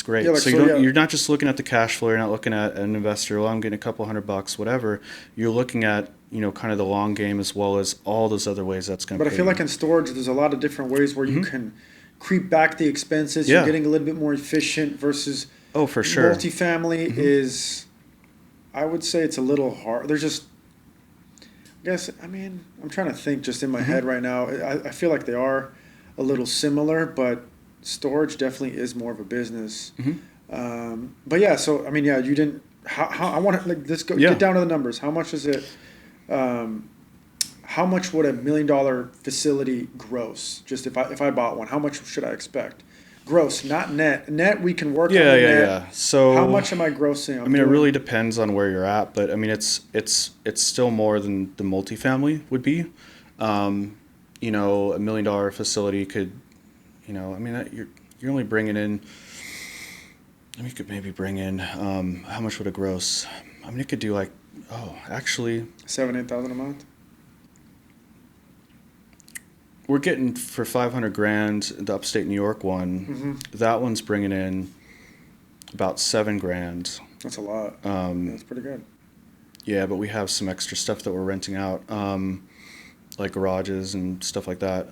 great. Yeah, like, So so yeah. you're not just looking at the cash flow. You're not looking at an investor. Well, I'm getting a couple $100, whatever. You're looking at kind of the long game as well as all those other ways that's going to But I pay feel like you. in storage, there's a lot of different ways where you can creep back the expenses. You're Yeah. getting a little bit more efficient versus Oh, for sure. multifamily is, I would say it's a little hard. There's just, I guess, I mean, I'm trying to think just in my head right now. I feel like they are a little similar, but storage definitely is more of a business. But yeah, so I mean, yeah, you didn't. How I want to like let's go Yeah. get down to the numbers. How much is it? How much would $1 million facility gross? Just if I bought one, how much should I expect? Gross, not net. Net we can work on Yeah, the yeah, net. yeah. So How much am I grossing? I mean, it really depends on where you're at, but I mean, it's still more than the multifamily would be. $1 million facility could, I mean, you're only bringing in. I mean, you could maybe bring in. How much would it gross? I mean, it could do like, actually, 7,000-8,000 a month. we're getting for 500 grand the upstate New York one. That one's bringing in about 7 grand. That's a lot. That's pretty good. Yeah, but we have some extra stuff that we're renting out, like garages and stuff like that.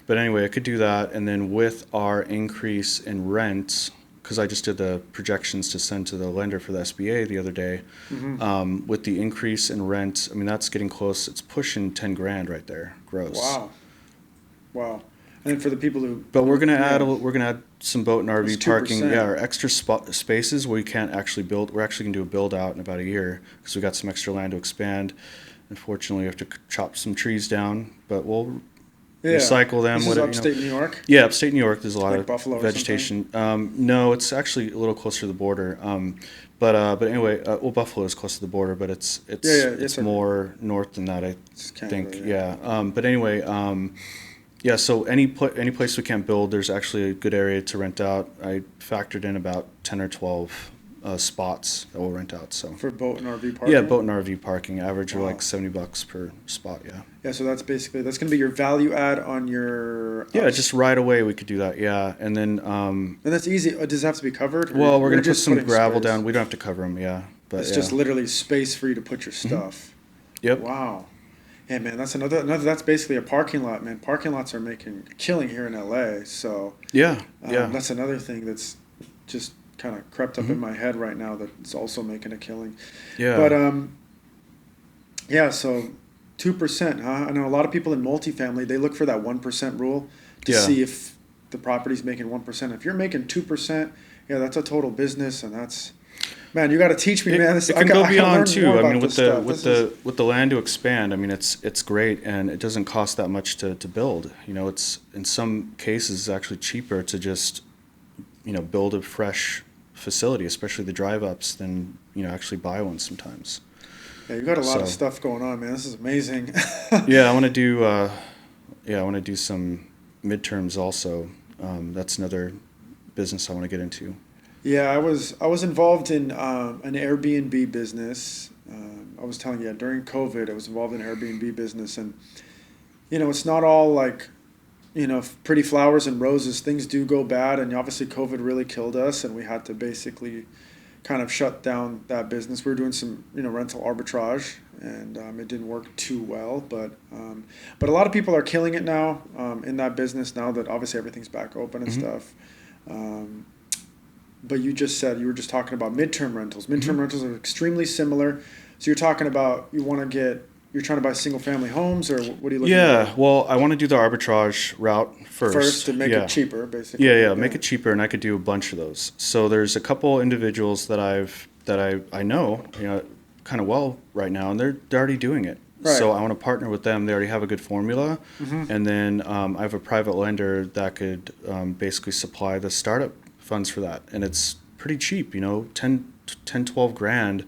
But anyway, I could do that, and then with our increase in rent, because I just did the projections to send to the lender for the SBA the other day. With the increase in rent, I mean that's getting close. It's pushing 10 grand right there, gross. Wow. And then for the people who. But we're gonna add some boat and RV That's parking. 2%. Yeah, our extra spaces where we can't actually build. We're actually gonna do a build out in about a year because we got some extra land to expand. Unfortunately, we have to chop some trees down, but we'll recycle them. This is upstate New York. Yeah, upstate New York. There's a lot Like of Buffalo or vegetation. No, it's actually a little closer to the border. But anyway, well, Buffalo is close to the border, but it's more north than that, I think. Canada, Yeah. But anyway, yeah. So any place we can't build, there's actually a good area to rent out. I factored in about 10 or 12 spots that we'll rent out. So For boat and RV parking. yeah, boat and RV parking average are Wow. like $70 per spot. Yeah. Yeah, so that's gonna be your value add on your. Yeah, just right away we could do that. Yeah, and then. And that's easy. Does it have to be covered? Well, we're You're gonna put just some putting gravel space? down. We don't have to cover them. Yeah, but It's yeah. just literally space for you to put your stuff. Yep. Wow. Yeah, man, that's another. That's basically a parking lot, man. Parking lots are making a killing here in LA. So Yeah. Yeah. that's another thing that's just kind of crept up in my head right now that's also making a killing. Yeah. But yeah, so 2%, huh? I know a lot of people in multifamily, they look for that 1% rule to Yeah. see if the property's making 1%. If you're making 2%, yeah, that's a total business, and that's, man, you got to teach me, man. It can go beyond too. I mean, with the the land to expand, I mean, it's great, and it doesn't cost that much to build. It's in some cases actually cheaper to just build a fresh facility, especially the drive ups, than actually buy one sometimes. Yeah, you got a lot of So- stuff going on, man. This is amazing. Yeah, I want to do. I want to do some midterms also. That's another business I want to get into. Yeah, I was involved in an Airbnb business. I was telling you during COVID, I was involved in an Airbnb business, and it's not all like pretty flowers and roses. Things do go bad, and obviously COVID really killed us, and we had to basically kind of shut down that business. We were doing some rental arbitrage, and it didn't work too well, but a lot of people are killing it now in that business now that obviously everything's back open and stuff. But you were just talking about midterm rentals. Midterm rentals are extremely similar. So you're talking about you're trying to buy single family homes, or what are you looking at? Yeah, well, I want to do the arbitrage route first. First to make it cheaper, basically. Yeah, make it cheaper, and I could do a bunch of those. So there's a couple individuals that I know, kind of well right now, and they're already doing it. Right. So I want to partner with them. They already have a good formula, and then I have a private lender that could basically supply the startup funds for that, and it's pretty cheap. 10, 12 grand.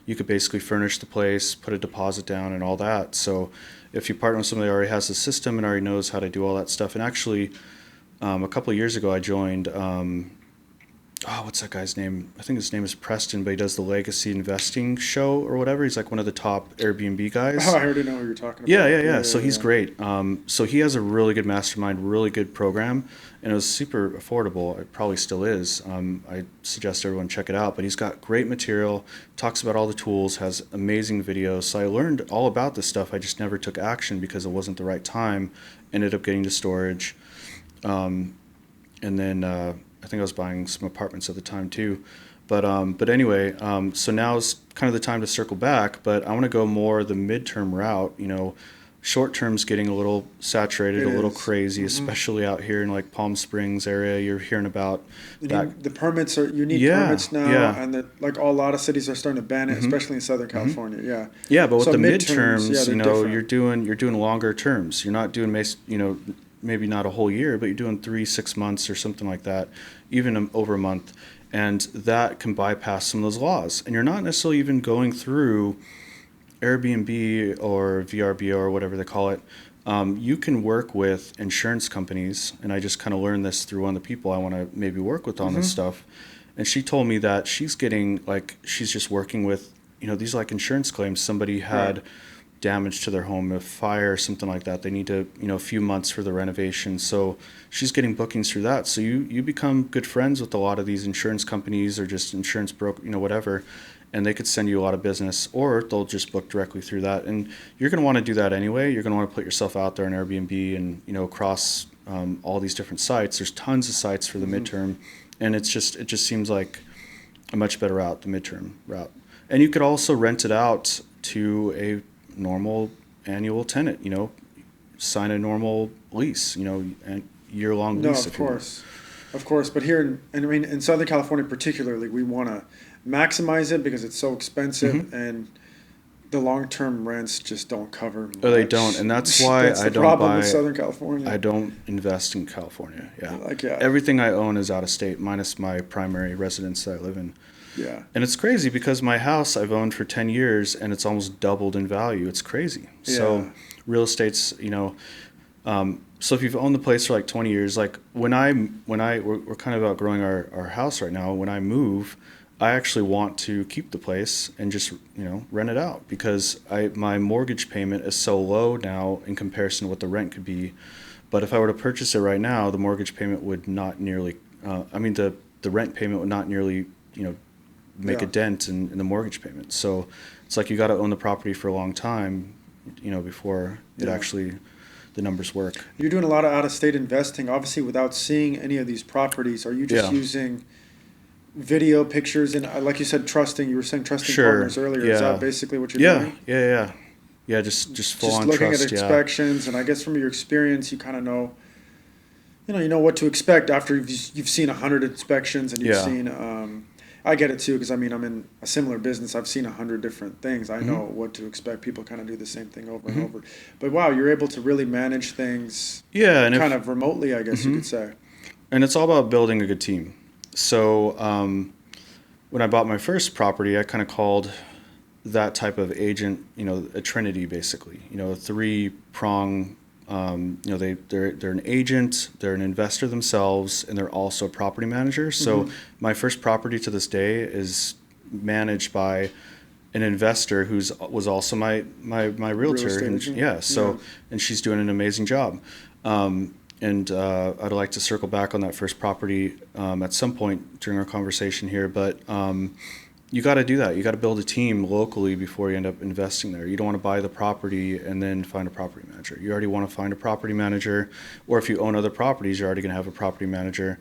You could basically furnish the place, put a deposit down, and all that. So if you partner with somebody that already has the system and already knows how to do all that stuff, and actually, a couple of years ago, I joined what's that guy's name? I think his name is Preston, but he does the Legacy Investing show or whatever. He's like one of the top Airbnb Oh, guys. I already know what you're talking about. Yeah. So he's great. So he has a really good mastermind, really good program, and it was super affordable. It probably still is. I suggest everyone check it out. But he's got great material, talks about all the tools, has amazing videos. So I learned all about this stuff. I just never took action because it wasn't the right time. Ended up getting to storage, and then I think I was buying some apartments at the time too. But anyway, so now's kind of the time to circle back. But I want to go more the midterm route. Short term's getting a little saturated, a little crazy, especially out here in like Palm Springs area. You're hearing about the permits are you need permits now, and like a lot of cities are starting to ban it, especially in Southern California. Yeah. Yeah, but with So the midterms, midterms, they're different. you're doing longer terms. You're not doing maybe not a whole year, but you're doing 3-6 months or something like that, even over a month, and that can bypass some of those laws. And you're not necessarily even going through Airbnb or VRBO or whatever they call it. You can work with insurance companies, and I just kind of learned this through one of the people I want to maybe work with on this stuff. And she told me that she's just working with, these like insurance claims. Somebody had damage to their home, a fire, something like that. They need to, a few months for the renovation. So she's getting bookings through that. So you become good friends with a lot of these insurance companies or just insurance broker, whatever. And they could send you a lot of business, or they'll just book directly through that. And you're going to want to do that anyway. You're going to want to put yourself out there on Airbnb and, across all these different sites. There's tons of sites for the midterm. And it just seems like a much better route, the midterm route. And you could also rent it out to a normal annual tenant, sign a normal lease, and year-long lease. Of course. But here, in Southern California particularly, we want to maximize it because it's so expensive, and the long-term rents just don't cover much. Oh, they don't, and that's why that's the problem with Southern California. I don't invest in California. Yeah. Everything I own is out of state, minus my primary residence that I live in. Yeah. And it's crazy because my house I've owned for 10 years and it's almost doubled in value. It's crazy. Yeah. So real estate's, so if you've owned the place for like 20 years, like we're kind of outgrowing our house right now. When I move, I actually want to keep the place and just, rent it out because my mortgage payment is so low now in comparison to what the rent could be. But if I were to purchase it right now, the mortgage payment would not nearly, the rent payment would not nearly, make a dent in the mortgage payment. So it's like you got to own the property for a long time, before it actually, the numbers work. You're doing a lot of out-of-state investing, obviously, without seeing any of these properties. Are you just using video, pictures, and like you said, you were saying trusting partners earlier. Is that basically what you're doing? Yeah, just full on looking trust. At inspections, and I guess from your experience, you kind of know, you know what to expect after you've seen 100 inspections and you've seen. I get it too because I'm in a similar business. I've seen 100 different things. I know what to expect. People kind of do the same thing over and over. But wow, you're able to really manage things. And kind of remotely, I guess you could say. And it's all about building a good team. So when I bought my first property, I kind of called that type of agent, a trinity basically. A three-prong. They're an agent, they're an investor themselves, and they're also a property manager. So my first property to this day is managed by an investor was also my realtor. And she's doing an amazing job. And I'd like to circle back on that first property at some point during our conversation here. But you got to do that. You got to build a team locally before you end up investing there. You don't want to buy the property and then find a property manager. You already want to find a property manager, or if you own other properties, you're already going to have a property manager.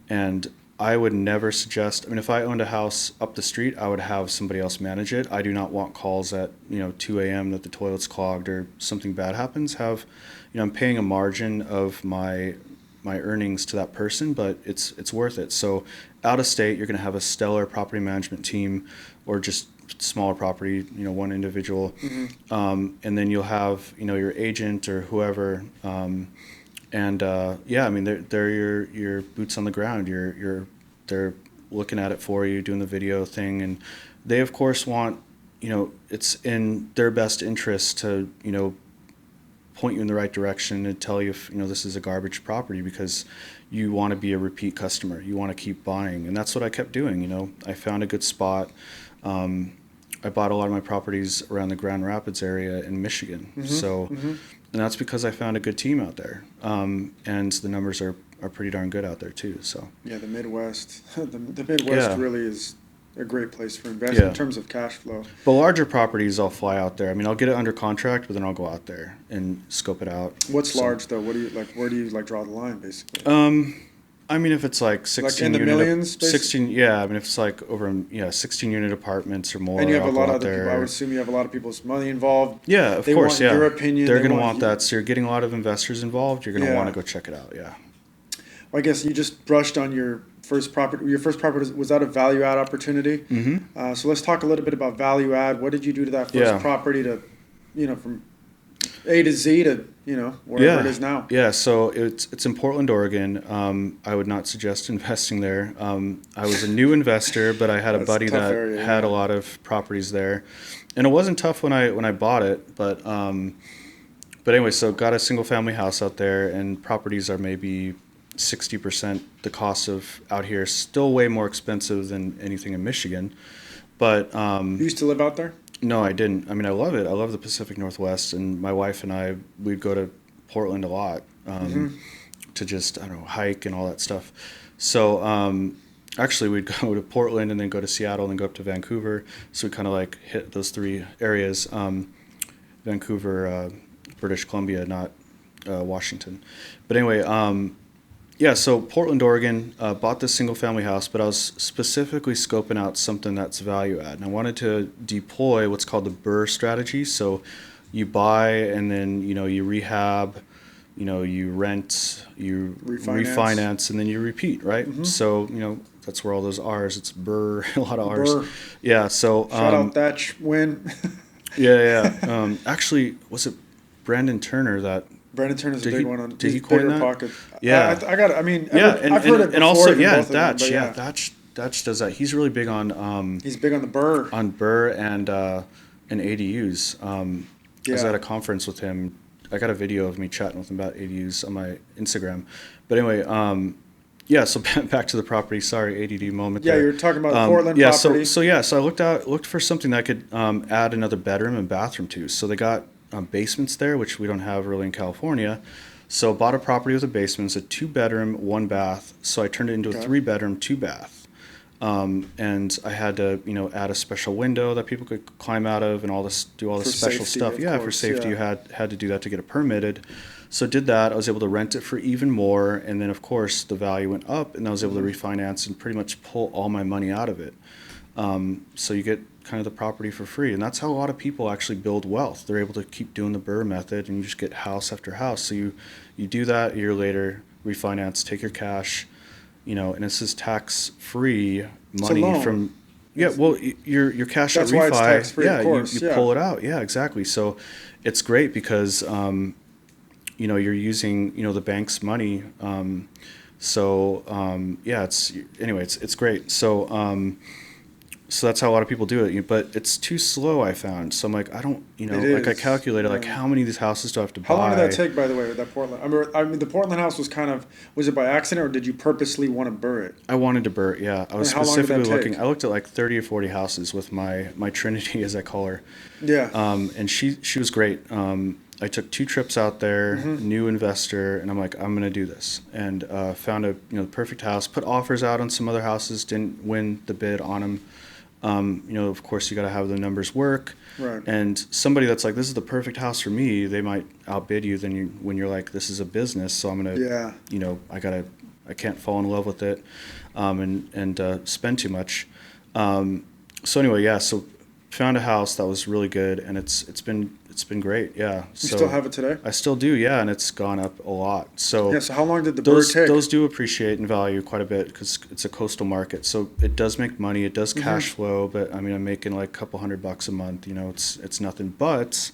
And I would never suggest, if I owned a house up the street, I would have somebody else manage it. I do not want calls at 2 a.m. that the toilet's clogged or something bad happens. I'm paying a margin of my earnings to that person, but it's worth it. So out of state, you're going to have a stellar property management team, or just smaller property, one individual, and then you'll have your agent or whoever, they're your boots on the ground. They're looking at it for you, doing the video thing, and they of course want it's in their best interest to point you in the right direction and tell you if this is a garbage property, because you want to be a repeat customer. You want to keep buying, and that's what I kept doing. I found a good spot. I bought a lot of my properties around the Grand Rapids area in Michigan. And that's because I found a good team out there, and the numbers are pretty darn good out there too. So yeah, the Midwest, the Midwest really is a great place for investing in terms of cash flow. But larger properties, I'll fly out there. I mean, I'll get it under contract, but then I'll go out there and scope it out. What's large though? What do you like? Where do you like draw the line, basically? I mean, if it's like 16 like in the unit, millions, 16, yeah. I mean, if it's like over 16 unit apartments or more, and you have I'll a lot go of out other there. people. I would assume you have a lot of people's money involved. Yeah, of they course. Want your opinion. They're going to want that. So you're getting a lot of investors involved. You're going to want to go check it out. Yeah. Well, I guess you just brushed on your first property. Your first property, was that a value add opportunity? Mm-hmm. So let's talk a little bit about value add. What did you do to that first property to, from A to Z to wherever it is now? Yeah, so it's in Portland, Oregon. I would not suggest investing there. I was a new investor, but I had a buddy that had a lot of properties there, and it wasn't tough when I bought it. But anyway, so got a single family house out there, and properties are maybe 60% the cost of out here. Still way more expensive than anything in Michigan. But you used to live out there? No, I didn't. I mean, I love it. I love the Pacific Northwest, and my wife and we'd go to Portland a lot to just, hike and all that stuff. So actually, we'd go to Portland and then go to Seattle and then go up to Vancouver. So we kind of like hit those three areas. Vancouver, British Columbia, not Washington. But anyway, so Portland, Oregon, bought this single family house, but I was specifically scoping out something that's value add. And I wanted to deploy what's called the BRRRR strategy. So you buy and then, you rehab, you rent, you refinance, and then you repeat, right? Mm-hmm. So, that's where all those R's, it's BRRRR, a lot of R's. BRRRR. Yeah, so. Shout out Thatch Win. Yeah. Actually, was it Brandon Turner that. Brandon Turner's a big one on did he coin that? Pocket. Yeah. I've heard it before. And also, them, Thatch does that. He's really big on he's big on the BRRRR. On BRRRR and ADUs. I was at a conference with him. I got a video of me chatting with him about ADUs on my Instagram. But anyway, so back to the property. Sorry, ADD moment there. Yeah, you were talking about the Portland property. So I looked for something that I could add another bedroom and bathroom to. So they got basements there, which we don't have really in California. So bought a property with a basement. It's a 2-bedroom, 1-bath. So I turned it into a 3-bedroom, 2-bath. And I had to, add a special window that people could climb out of and do all this special safety, stuff. Yeah, for safety, you had to do that to get it permitted. So did that. I was able to rent it for even more. And then, of course, the value went up, and I was able to refinance and pretty much pull all my money out of it. So you get kind of the property for free. And that's how a lot of people actually build wealth. They're able to keep doing the BRRRR method, and you just get house after house. So you do that, a year later, refinance, take your cash, and this is tax-free money from, your cash out refi. That's why it's tax-free, of course. You pull it out. Yeah, exactly. So it's great because, you're using, the bank's money. It's great. So that's how a lot of people do it, but it's too slow, I found. So I'm like, I don't, I calculated, how many of these houses do I have to buy? How long did that take, by the way, with that Portland? I mean, the Portland house was it by accident, or did you purposely want to BRRRR it? I wanted to BRRRR it, yeah. I was specifically looking. I looked at like 30 or 40 houses with my Trinity, as I call her. Yeah. And she was great. I took 2 trips out there, new investor, and I'm like, I'm going to do this. And found a the perfect house, put offers out on some other houses, didn't win the bid on them. Of course, you got to have the numbers work. Right. And somebody that's like, this is the perfect house for me, they might outbid you when you're like, this is a business, so I'm going to, I can't fall in love with it and spend too much. So anyway, so found a house that was really good, and it's been great. Yeah. You still have it today? I still do. Yeah. And it's gone up a lot. So so how long did the BRRRR take? Those do appreciate in value quite a bit because it's a coastal market. So it does make money. It does cash flow, but I mean, I'm making like a couple $100 a month, it's nothing, but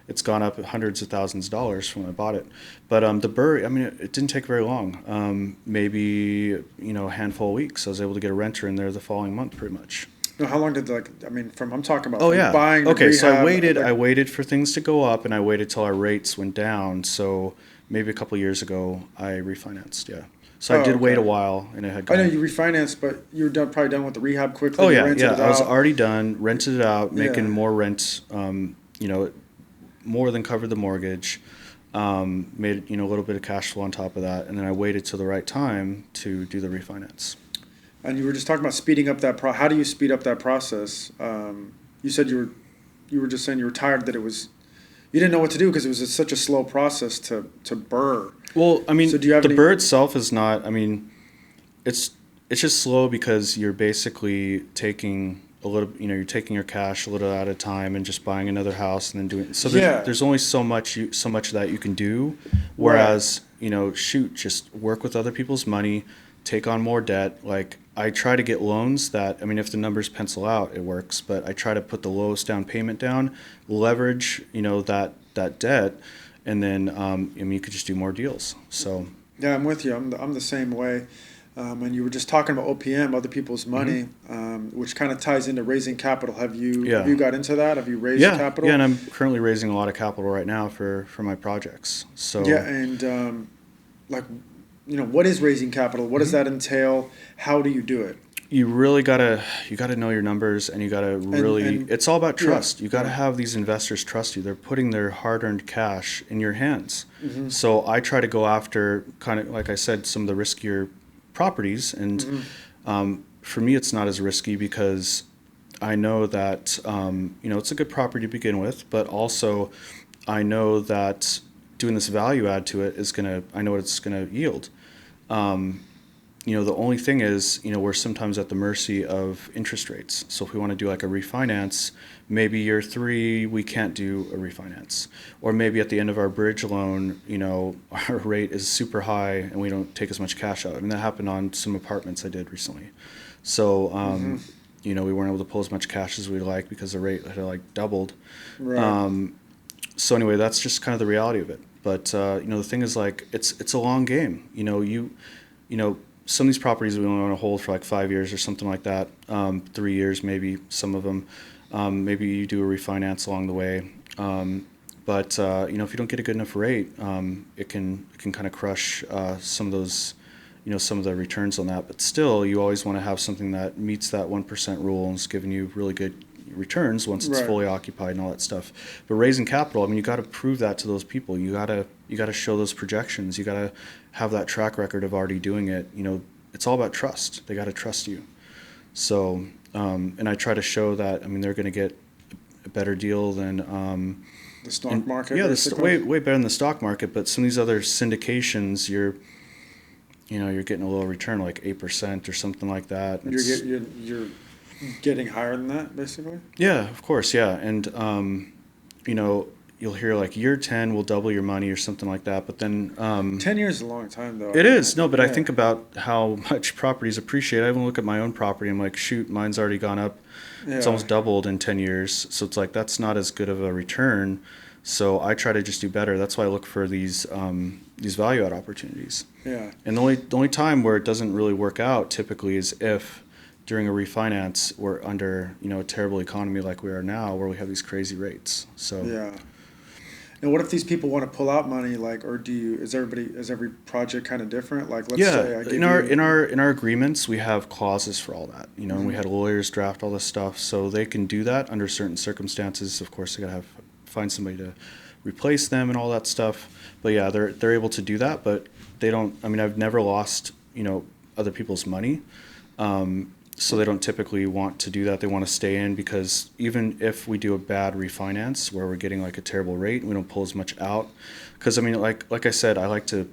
it's gone up hundreds of thousands of dollars from when I bought it. But the BRRRR, I mean, it didn't take very long. Maybe, a handful of weeks. I was able to get a renter in there the following month pretty much. No, how long did I'm talking about Oh from yeah. buying to Okay, so rehab. I waited for things to go up, and I waited till our rates went down. So maybe a couple of years ago, I refinanced. Yeah. So I Oh, did wait a okay. while, and it had I know gone up. you refinanced, but you were probably done with the rehab quickly. Oh You yeah, rented yeah. it I was out. already done, rented it out, making Yeah. more rent. More than covered the mortgage. Made a little bit of cash flow on top of that, and then I waited till the right time to do the refinance. And you were just talking about speeding up that How do you speed up that process? You said you were just saying you were tired that you didn't know what to do because it was such a slow process to burr. Well, I So mean, do you have the any? burr itself is not. I mean, it's it's just slow because you're basically taking a little. You're taking your cash a little at a time and just buying another house and then doing. So Yeah. there's only so much that you can do. Right. Whereas shoot, just work with other people's money, take on more debt. Like I try to get loans that. I mean, if the numbers pencil out, it works. But I try to put the lowest down payment down, leverage. That debt, and then you could just do more deals. So. Yeah, I'm with you. I'm the same way. And you were just talking about OPM, other people's Mhm. money, which kind of ties into raising capital. Have Yeah. you got into that? Have you raised Yeah, yeah, capital? and I'm currently raising a lot of capital right now for my projects. Yeah, So and like, what is raising capital? What does Mhm. that entail? How do you do it? you gotta know your numbers, and you gotta really. And It's all about yeah, trust. You gotta yeah. have these investors trust you. They're putting their hard-earned cash in your hands. Hmm. So I try to go after kind of like I said, some of the riskier properties, and Hmm. for me, it's not as risky because I know that it's a good property to begin with, but also I know that doing this value add to it I know what it's gonna yield. Um, the only thing is, we're sometimes at the mercy of interest rates. So if we want to do like a refinance, maybe year 3 we can't do a refinance, or maybe at the end of our bridge loan, our rate is super high and we don't take as much cash out. I mean that happened on some apartments I did recently. So Hmm. we weren't able to pull as much cash as we'd like because the rate had like doubled. Right. So anyway, that's just kind of the reality of it. But the thing is, like, it's a long game. You know, some of these properties we only want to hold for like 5 years or something like that, 3 years maybe. Some of them, maybe you do a refinance along the way. But if you don't get a good enough rate, it can kind of crush some of those, some of the returns on that. But still, you always want to have something that meets that 1% rule and is giving you really good returns once it's Right. fully occupied and all that stuff. But raising capital, I mean, you got to prove that to those people. You got to show those projections. You got to have that track record of already doing it. It's all about trust. They got to trust you. So, and I try to show that. I mean, they're going to get a better deal than The stock market, yeah, basically. way better than the stock market. But some of these other syndications, you're getting a little return like 8% or something like that. You're getting higher than that, basically. Yeah, of course, yeah, and you'll hear like year 10 will double your money or something like that, but then 10 years is a long time, though. it is no, but I Yeah. think about how much properties appreciate. I even look at my own property. I'm like, shoot, mine's already gone up. It's Yeah. almost doubled in 10 years, so it's like that's not as good of a return. So I try to just do better. That's why I look for these value add opportunities. Yeah. And the only time where it doesn't really work out typically is if during a refinance we're under a terrible economy like we are now, where we have these crazy rates. So Yeah. And what if these people want to pull out money, like, or is every project kind of different? Like, let's yeah, say I give in our you. in our agreements we have clauses for all that. And we Mhm. had lawyers draft all this stuff, so they can do that under certain circumstances. Of course, they gotta find somebody to replace them and all that stuff. But yeah, they're able to do that, but they don't. I mean, I've never lost other people's money. So they don't typically want to do that. They want to stay in because even if we do a bad refinance where we're getting like a terrible rate and we don't pull as much out, because I mean, like I said, I like to.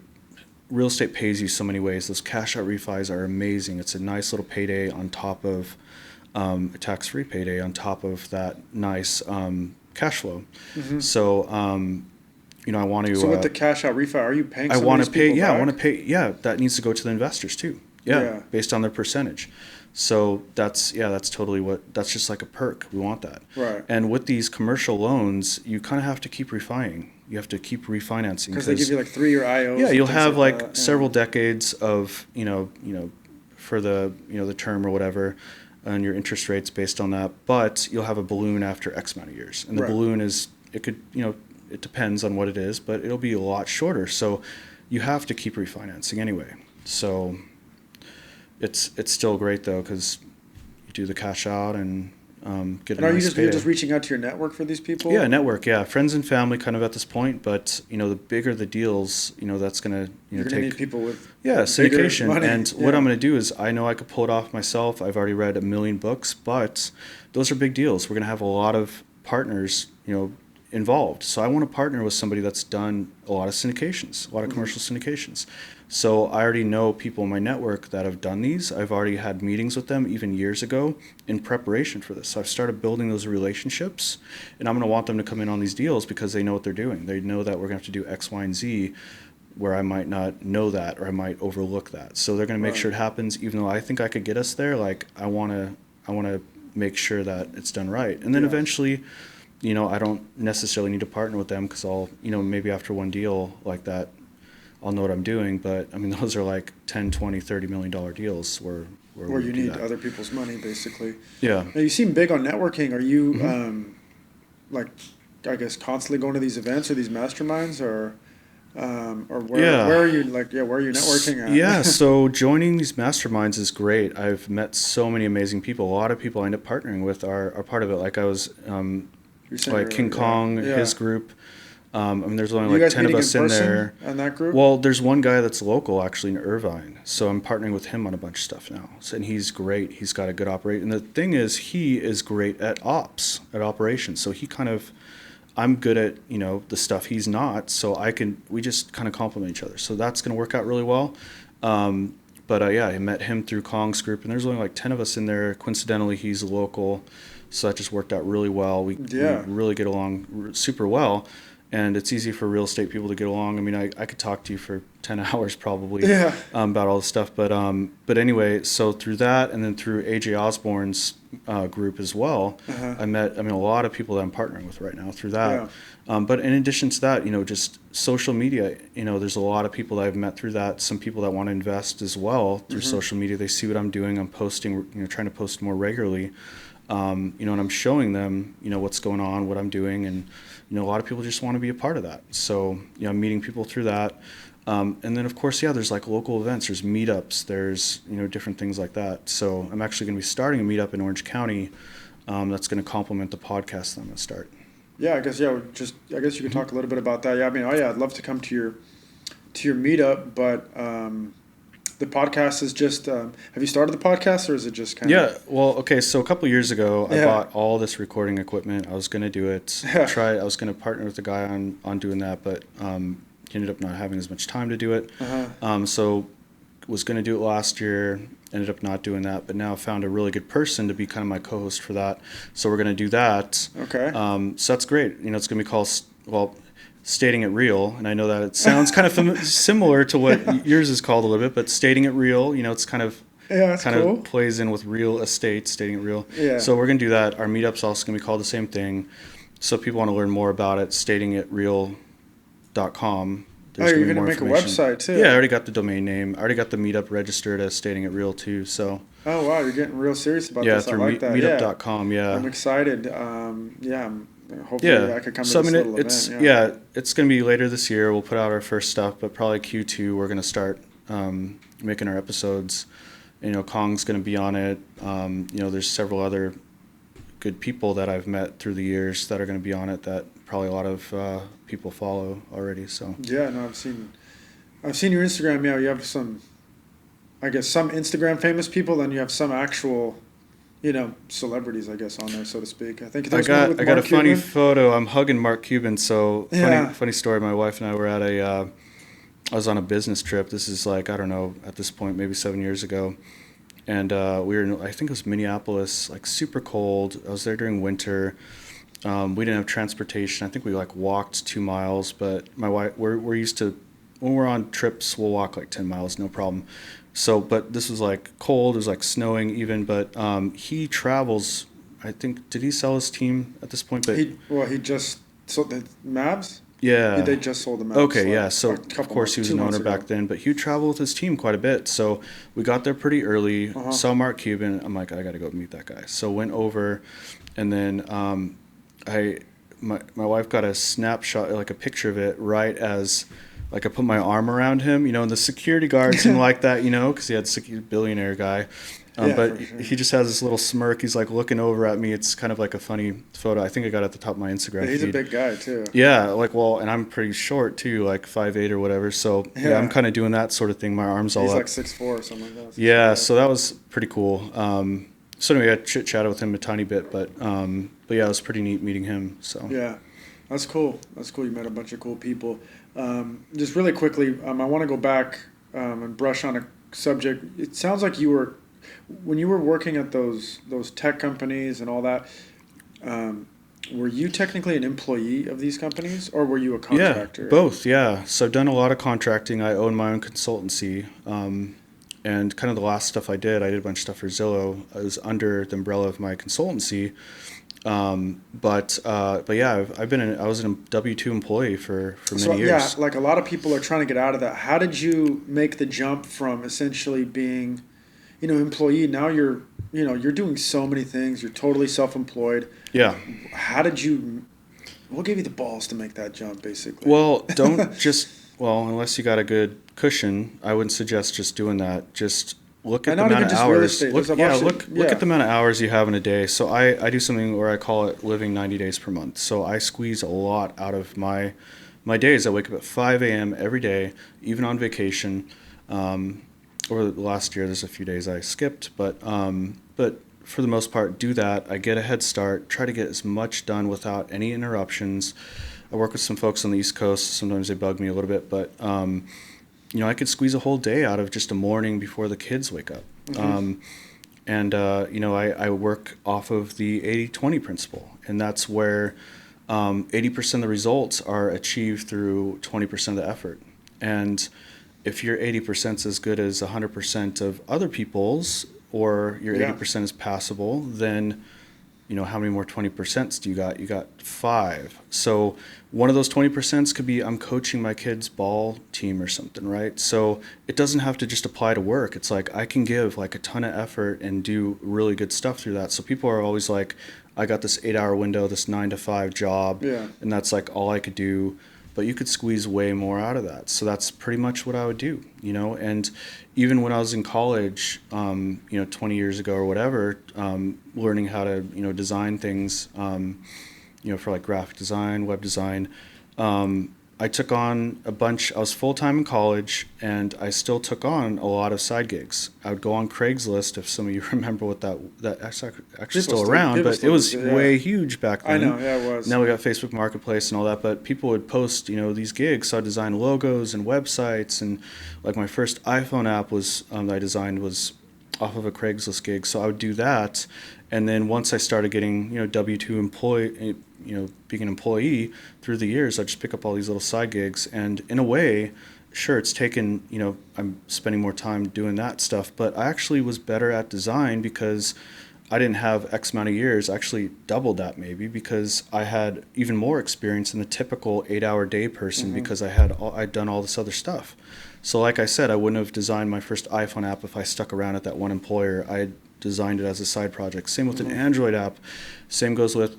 Real estate pays you so many ways. Those cash out refis are amazing. It's a nice little payday on top of a tax-free payday on top of that nice cash flow. Mhm. So I want to. So with the cash out refi, are you paying I some of want these to pay. people Yeah, I back? want to pay. Yeah, that needs to go to the investors too. Yeah, Yeah. based on their percentage. So that's totally that's just like a perk. We want that. Right. And with these commercial loans, you kind of have to keep refining. You have to keep refinancing Because they give you like 3-year IOs. yeah, and you'll things have like like that. several decades of for the the term or whatever. and your interest rates based on that, but you'll have a balloon after X amount of years. And the Right. balloon is, it could, it depends on what it is, but it'll be a lot shorter. So you have to keep refinancing anyway. So it's still great though, because you do the cash out and get a And are you nice just payday. you're just reaching out to your network for these people? Yeah, network. Yeah, friends and family, kind of at this point. But the bigger the deals, that's gonna You're take gonna need people with yeah bigger syndication. money. And what I'm gonna do is I know I could pull it off myself. I've already read 1 million books, but those are big deals. We're gonna have a lot of partners, involved. So I want to partner with somebody that's done a lot of syndications, a lot of commercial syndications. So I already know people in my network that have done these. I've already had meetings with them even years ago in preparation for this. So I've started building those relationships, and I'm going to want them to come in on these deals because they know what they're doing. They know that we're going to have to do X, Y, and Z, where I might not know that or I might overlook that. So they're going to make Right. sure it happens, even though I think I could get us there. Like I want to make sure that it's done right, and then Yeah. eventually, I don't necessarily need to partner with them because I'll, maybe after one deal like that, I'll know what I'm doing. But I mean, those are like 10, 20, $30 million deals where where we you do need that. other people's money, basically. Yeah. Now, you seem big on networking. Are you Mm-hmm. like, I guess, constantly going to these events or these masterminds, or where Yeah. where are you where are you networking at? Yeah, so joining these masterminds is great. I've met so many amazing people. A lot of people I end up partnering with are part of it. Like I was You're saying like King yeah, Kong, yeah. his group. I mean, there's You only like guys 10 of meeting us in in person there. on that group? Well, there's one guy that's local actually in Irvine, so I'm partnering with him on a bunch of stuff now. So, and he's great. He's got a good operate. And the thing is, he is great at operations. So he kind of, I'm good at the stuff he's not. So we just kind of complement each other. So that's going to work out really well. But yeah, I met him through Kong's group, and there's only like 10 of us in there. Coincidentally, he's local, so that just worked out really well. We really get along super well. And it's easy for real estate people to get along. I mean, I could talk to you for 10 hours probably about all this stuff. But anyway, so through that and then through AJ Osborne's group as well, I met, a lot of people that I'm partnering with right now through that. But in addition to that, just social media, there's a lot of people that I've met through that. Some people that want to invest as well through social media. They see what I'm doing. I'm posting, trying to post more regularly. And I'm showing them, what's going on, what I'm doing, and a lot of people just want to be a part of that. So, I'm meeting people through that, and then of course, there's like local events, there's meetups, there's different things like that. So I'm actually going to be starting a meetup in Orange County, that's going to complement the podcast that I'm going to start. Yeah, I guess you could talk a little bit about that. Yeah, I mean, I'd love to come to your meetup, but the podcast is just. Have you started the podcast, or is it just kind of? Yeah, well, okay. So a couple of years ago, I bought all this recording equipment. I was going to do it. I was going to partner with a guy on doing that, but he ended up not having as much time to do it. So was going to do it last year. Ended up not doing that, but now I found a really good person to be kind of my co-host for that. So we're going to do that. Okay. So that's great. It's going to be called Stating It Real, and I know that it sounds kind of similar to what yours is called a little bit, but Stating It Real, it's kind of cool. Plays in with real estate, Stating It Real. Yeah. So we're gonna do that. Our meetup's also gonna be called the same thing. So if people want to learn more about it, statingitreal.com. You're gonna make a website too. Yeah, I already got the domain name. I already got the meetup registered as Stating It Real too. So. Oh wow, you're getting real serious about this. Through I like that. meetup.com. Yeah. I'm excited. Hopefully I could come to this little event. It's going to be later this year. We'll put out our first stuff, but probably Q2 we're going to start making our episodes. Kong's going to be on it. There's several other good people that I've met through the years that are going to be on it that probably a lot of people follow already. So yeah, no, I've seen your Instagram. Yeah, you have some Instagram famous people, then you have some actual. Celebrities, I guess, on there, so to speak. I think I got a funny photo. I'm hugging Mark Cuban. So funny story. My wife and I were at I was on a business trip. This is like, I don't know, at this point, maybe 7 years ago. And we were in, I think it was Minneapolis, like super cold. I was there during winter. We didn't have transportation. I think we walked 2 miles, but my wife, we're used to, when we're on trips, we'll walk 10 miles, no problem. So, but this was cold, it was snowing even, but he travels, I think, did he sell his team at this point? But he just sold the Mavs? Yeah. They just sold them out. Okay, like yeah. So a of couple course he was an owner back then, but he would travel with his team quite a bit. So we got there pretty early. Saw Mark Cuban. I'm like, I got to go meet that guy. So went over, and then my wife got a snapshot, like a picture of it, right as like I put my arm around him, and the security guards didn't like that, because he had billionaire guy. But sure. he just has this little smirk. He's like looking over at me. It's kind of like a funny photo. I think I got it at the top of my Instagram He's feed. a big guy too. Yeah, and I'm pretty short too, like 5'8" or whatever. So yeah, I'm kind of doing that sort of thing. My arms all He's up. like 6'4" or something like that. Yeah, so that was pretty cool. So anyway, I chit-chatted with him a tiny bit, but yeah, it was pretty neat meeting him. So yeah, that's cool. That's cool. You met a bunch of cool people. Just really quickly, I want to go back and brush on a subject. It sounds like when you were working at those tech companies and all that, were you technically an employee of these companies, or were you a contractor? Yeah, both. Yeah, so I've done a lot of contracting. I own my own consultancy, and kind of the last stuff I did a bunch of stuff for Zillow. I was under the umbrella of my consultancy. But yeah, I was a W-2 employee for many years. Yeah, like a lot of people are trying to get out of that. How did you make the jump from essentially being, employee? Now you're doing so many things. You're totally self-employed. Yeah. What gave you the balls to make that jump, basically? Well, unless you got a good cushion, I wouldn't suggest just doing that. Just look at the amount of hours. Look at the amount of hours you have in a day. So I do something where I call it living 90 days per month. So I squeeze a lot out of my days. I wake up at 5 a.m. every day, even on vacation. Over the last year, there's a few days I skipped, but for the most part, do that. I get a head start, try to get as much done without any interruptions. I work with some folks on the East Coast. Sometimes they bug me a little bit, but I could squeeze a whole day out of just a morning before the kids wake up. Mm-hmm. I work off of the 80-20 principle, and that's where 80% of the results are achieved through 20% of the effort. And if your 80% is as good as 100% of other people's, or your 80% is passable, then how many more 20% do you got? You got 5. So one of those 20% could be I'm coaching my kids' ball team or something, right? So it doesn't have to just apply to work. It's like I can give like a ton of effort and do really good stuff through that. So people are always like, I got this 8-hour window, this 9 to 5 job, and that's like all I could do. But you could squeeze way more out of that. So that's pretty much what I would do, And even when I was in college, 20 years ago or whatever, learning how to, design things, for like graphic design, web design, I took on I was full-time in college, and I still took on a lot of side gigs. I would go on Craigslist, if some of you remember what that actually still around, but it was way huge back then. I know, yeah, it was. Now we got Facebook Marketplace and all that, but people would post, these gigs. So I designed logos and websites, and like my first iPhone app was that I designed was off of a Craigslist gig. So I would do that, and then once I started getting, W-2 employee, being an employee through the years, I just pick up all these little side gigs. And in a way, sure, it's taken, I'm spending more time doing that stuff, but I actually was better at design because I didn't have X amount of years. I actually doubled that maybe because I had even more experience than the typical 8-hour day person, because I'd done all this other stuff. So like I said, I wouldn't have designed my first iPhone app if I stuck around at that one employer. I designed it as a side project. Same with an Android app. Same goes with,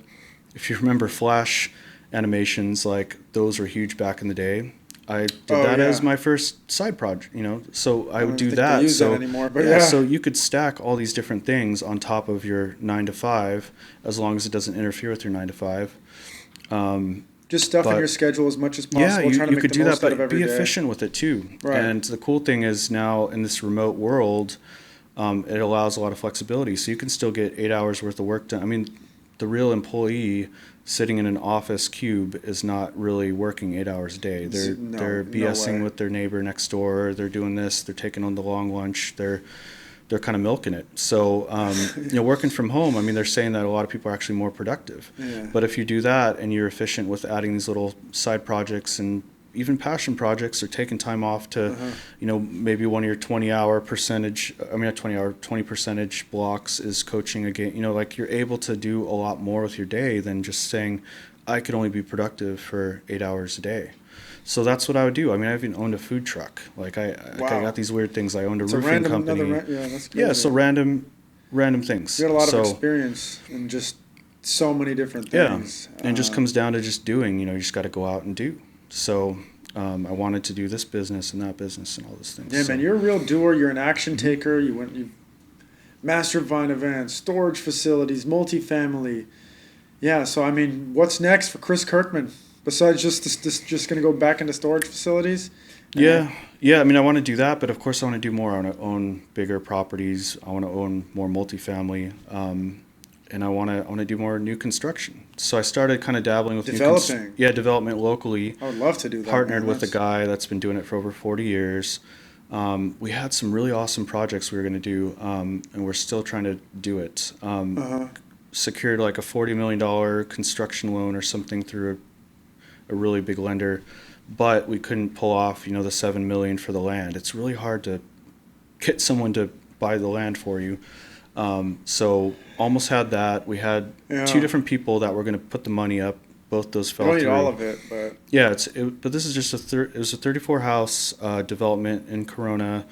if you remember Flash animations, like those were huge back in the day. I did that as my first side project, so I would do that. They use that anymore, but so you could stack all these different things on top of your 9 to 5, as long as it doesn't interfere with your 9 to 5. Just stuff in your schedule as much as possible. Yeah, trying to you make could the do most that, out of but every be day. efficient with it too. Right. And the cool thing is now in this remote world, it allows a lot of flexibility. So you can still get 8 hours worth of work done. I mean, the real employee sitting in an office cube is not really working 8 hours a day. They're BSing with their neighbor next door. They're doing this. They're taking on the long lunch. They're kind of milking it. So, working from home, I mean, they're saying that a lot of people are actually more productive. Yeah. But if you do that and you're efficient with adding these little side projects and, even passion projects or taking time off to, maybe one of your 20 percentage blocks is coaching a game. Like you're able to do a lot more with your day than just saying, I could only be productive for 8 hours a day. So that's what I would do. I mean, I even owned a food truck. Like I got these weird things. I owned a roofing company. That's crazy. Yeah, so random things. You got a lot of experience in just so many different things. Yeah, and it just comes down to just doing. You just got to go out and do. So I wanted to do this business and that business and all those things. Yeah, man, you're a real doer. You're an action taker. You master Vine events, storage facilities, multifamily. Yeah, so I mean, what's next for Chris Kirkman? Besides just going to go back into storage facilities? Yeah. I mean, I want to do that, but of course I want to do more. I want to own bigger properties. I want to own more multifamily, and I want to do more new construction. So I started kind of dabbling with development locally. I would love to do that. Partnered with a guy that's been doing it for over 40 years. We had some really awesome projects we were going to do, and we're still trying to do it. Secured like a $40 million construction loan or something through a really big lender, but we couldn't pull off, the $7 million for the land. It's really hard to get someone to buy the land for you. So almost had that. We had two different people that were going to put the money up. Both those fell through. Don't need all of it, but yeah, but this is just it was a 34 house development in Corona.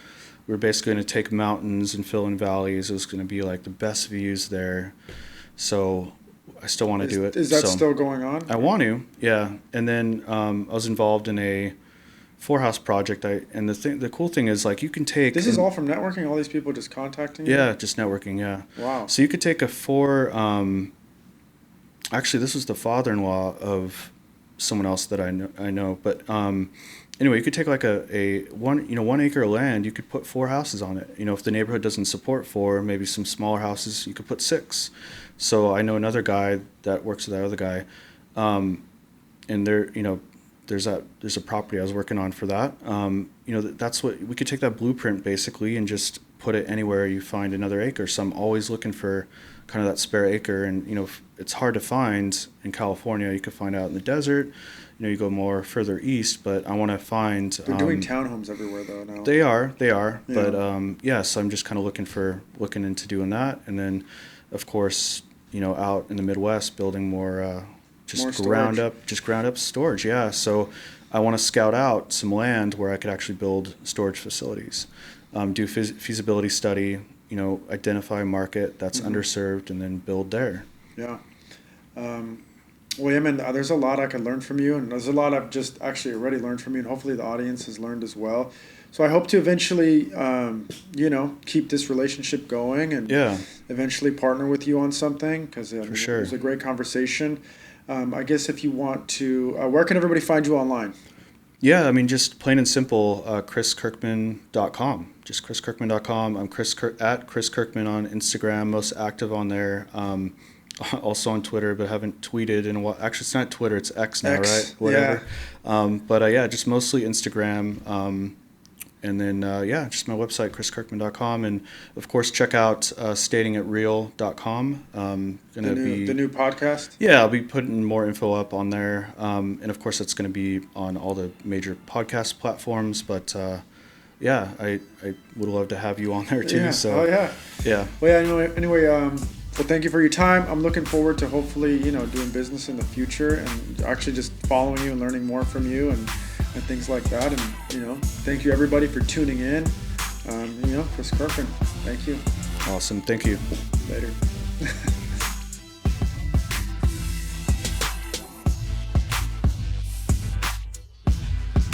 We were basically going to take mountains and fill in valleys. It was going to be like the best views there. So I still want to do it. Is that still going on? I want to, yeah. And then I was involved in a 4-house project. And the cool thing is, like, you can take. This is all from networking. All these people just contacting you. Yeah, just networking. Yeah. Wow. So you could take a 4. Actually, this was the father-in-law of someone else that I know. But anyway, you could take like a 1 acre of land. You could put 4 houses on it. If the neighborhood doesn't support 4, maybe some smaller houses, you could put 6. So I know another guy that works with that other guy, and there's a property I was working on for that. That's what we could take that blueprint basically and just put it anywhere you find another acre. So I'm always looking for kind of that spare acre, and it's hard to find in California. You could find out in the desert. You go more further east, but I want to find. They're doing townhomes everywhere though now. They are, Yeah. but so I'm just kind of looking into doing that, and then, of course, out in the Midwest, building more ground up storage. Yeah, so I want to scout out some land where I could actually build storage facilities, do feasibility study, identify a market that's underserved, and then build there. Yeah. Well, yeah, man, there's a lot I could learn from you, and there's a lot I've just actually already learned from you, and hopefully the audience has learned as well. So I hope to eventually, keep this relationship going and eventually partner with you on something, because it was a great conversation. I guess if you want to, where can everybody find you online? Yeah, I mean, just plain and simple, chriskirkman.com. Just chriskirkman.com. I'm at Chris Kirkman on Instagram, most active on there. Also on Twitter, but haven't tweeted in a while. Actually, it's not Twitter, it's X now, right? Whatever. Yeah. Just mostly Instagram. And then, just my website, chriskirkman.com. And, of course, check out statingatreal.com. The new podcast? Yeah, I'll be putting more info up on there. And, of course, that's going to be on all the major podcast platforms. But, I would love to have you on there, too. Yeah. So, oh, yeah. Yeah. Well, yeah, anyway, well, thank you for your time. I'm looking forward to hopefully, doing business in the future and actually just following you and learning more from you and things like that. And, thank you everybody for tuning in. Chris Kirkman, thank you. Awesome. Thank you. Later.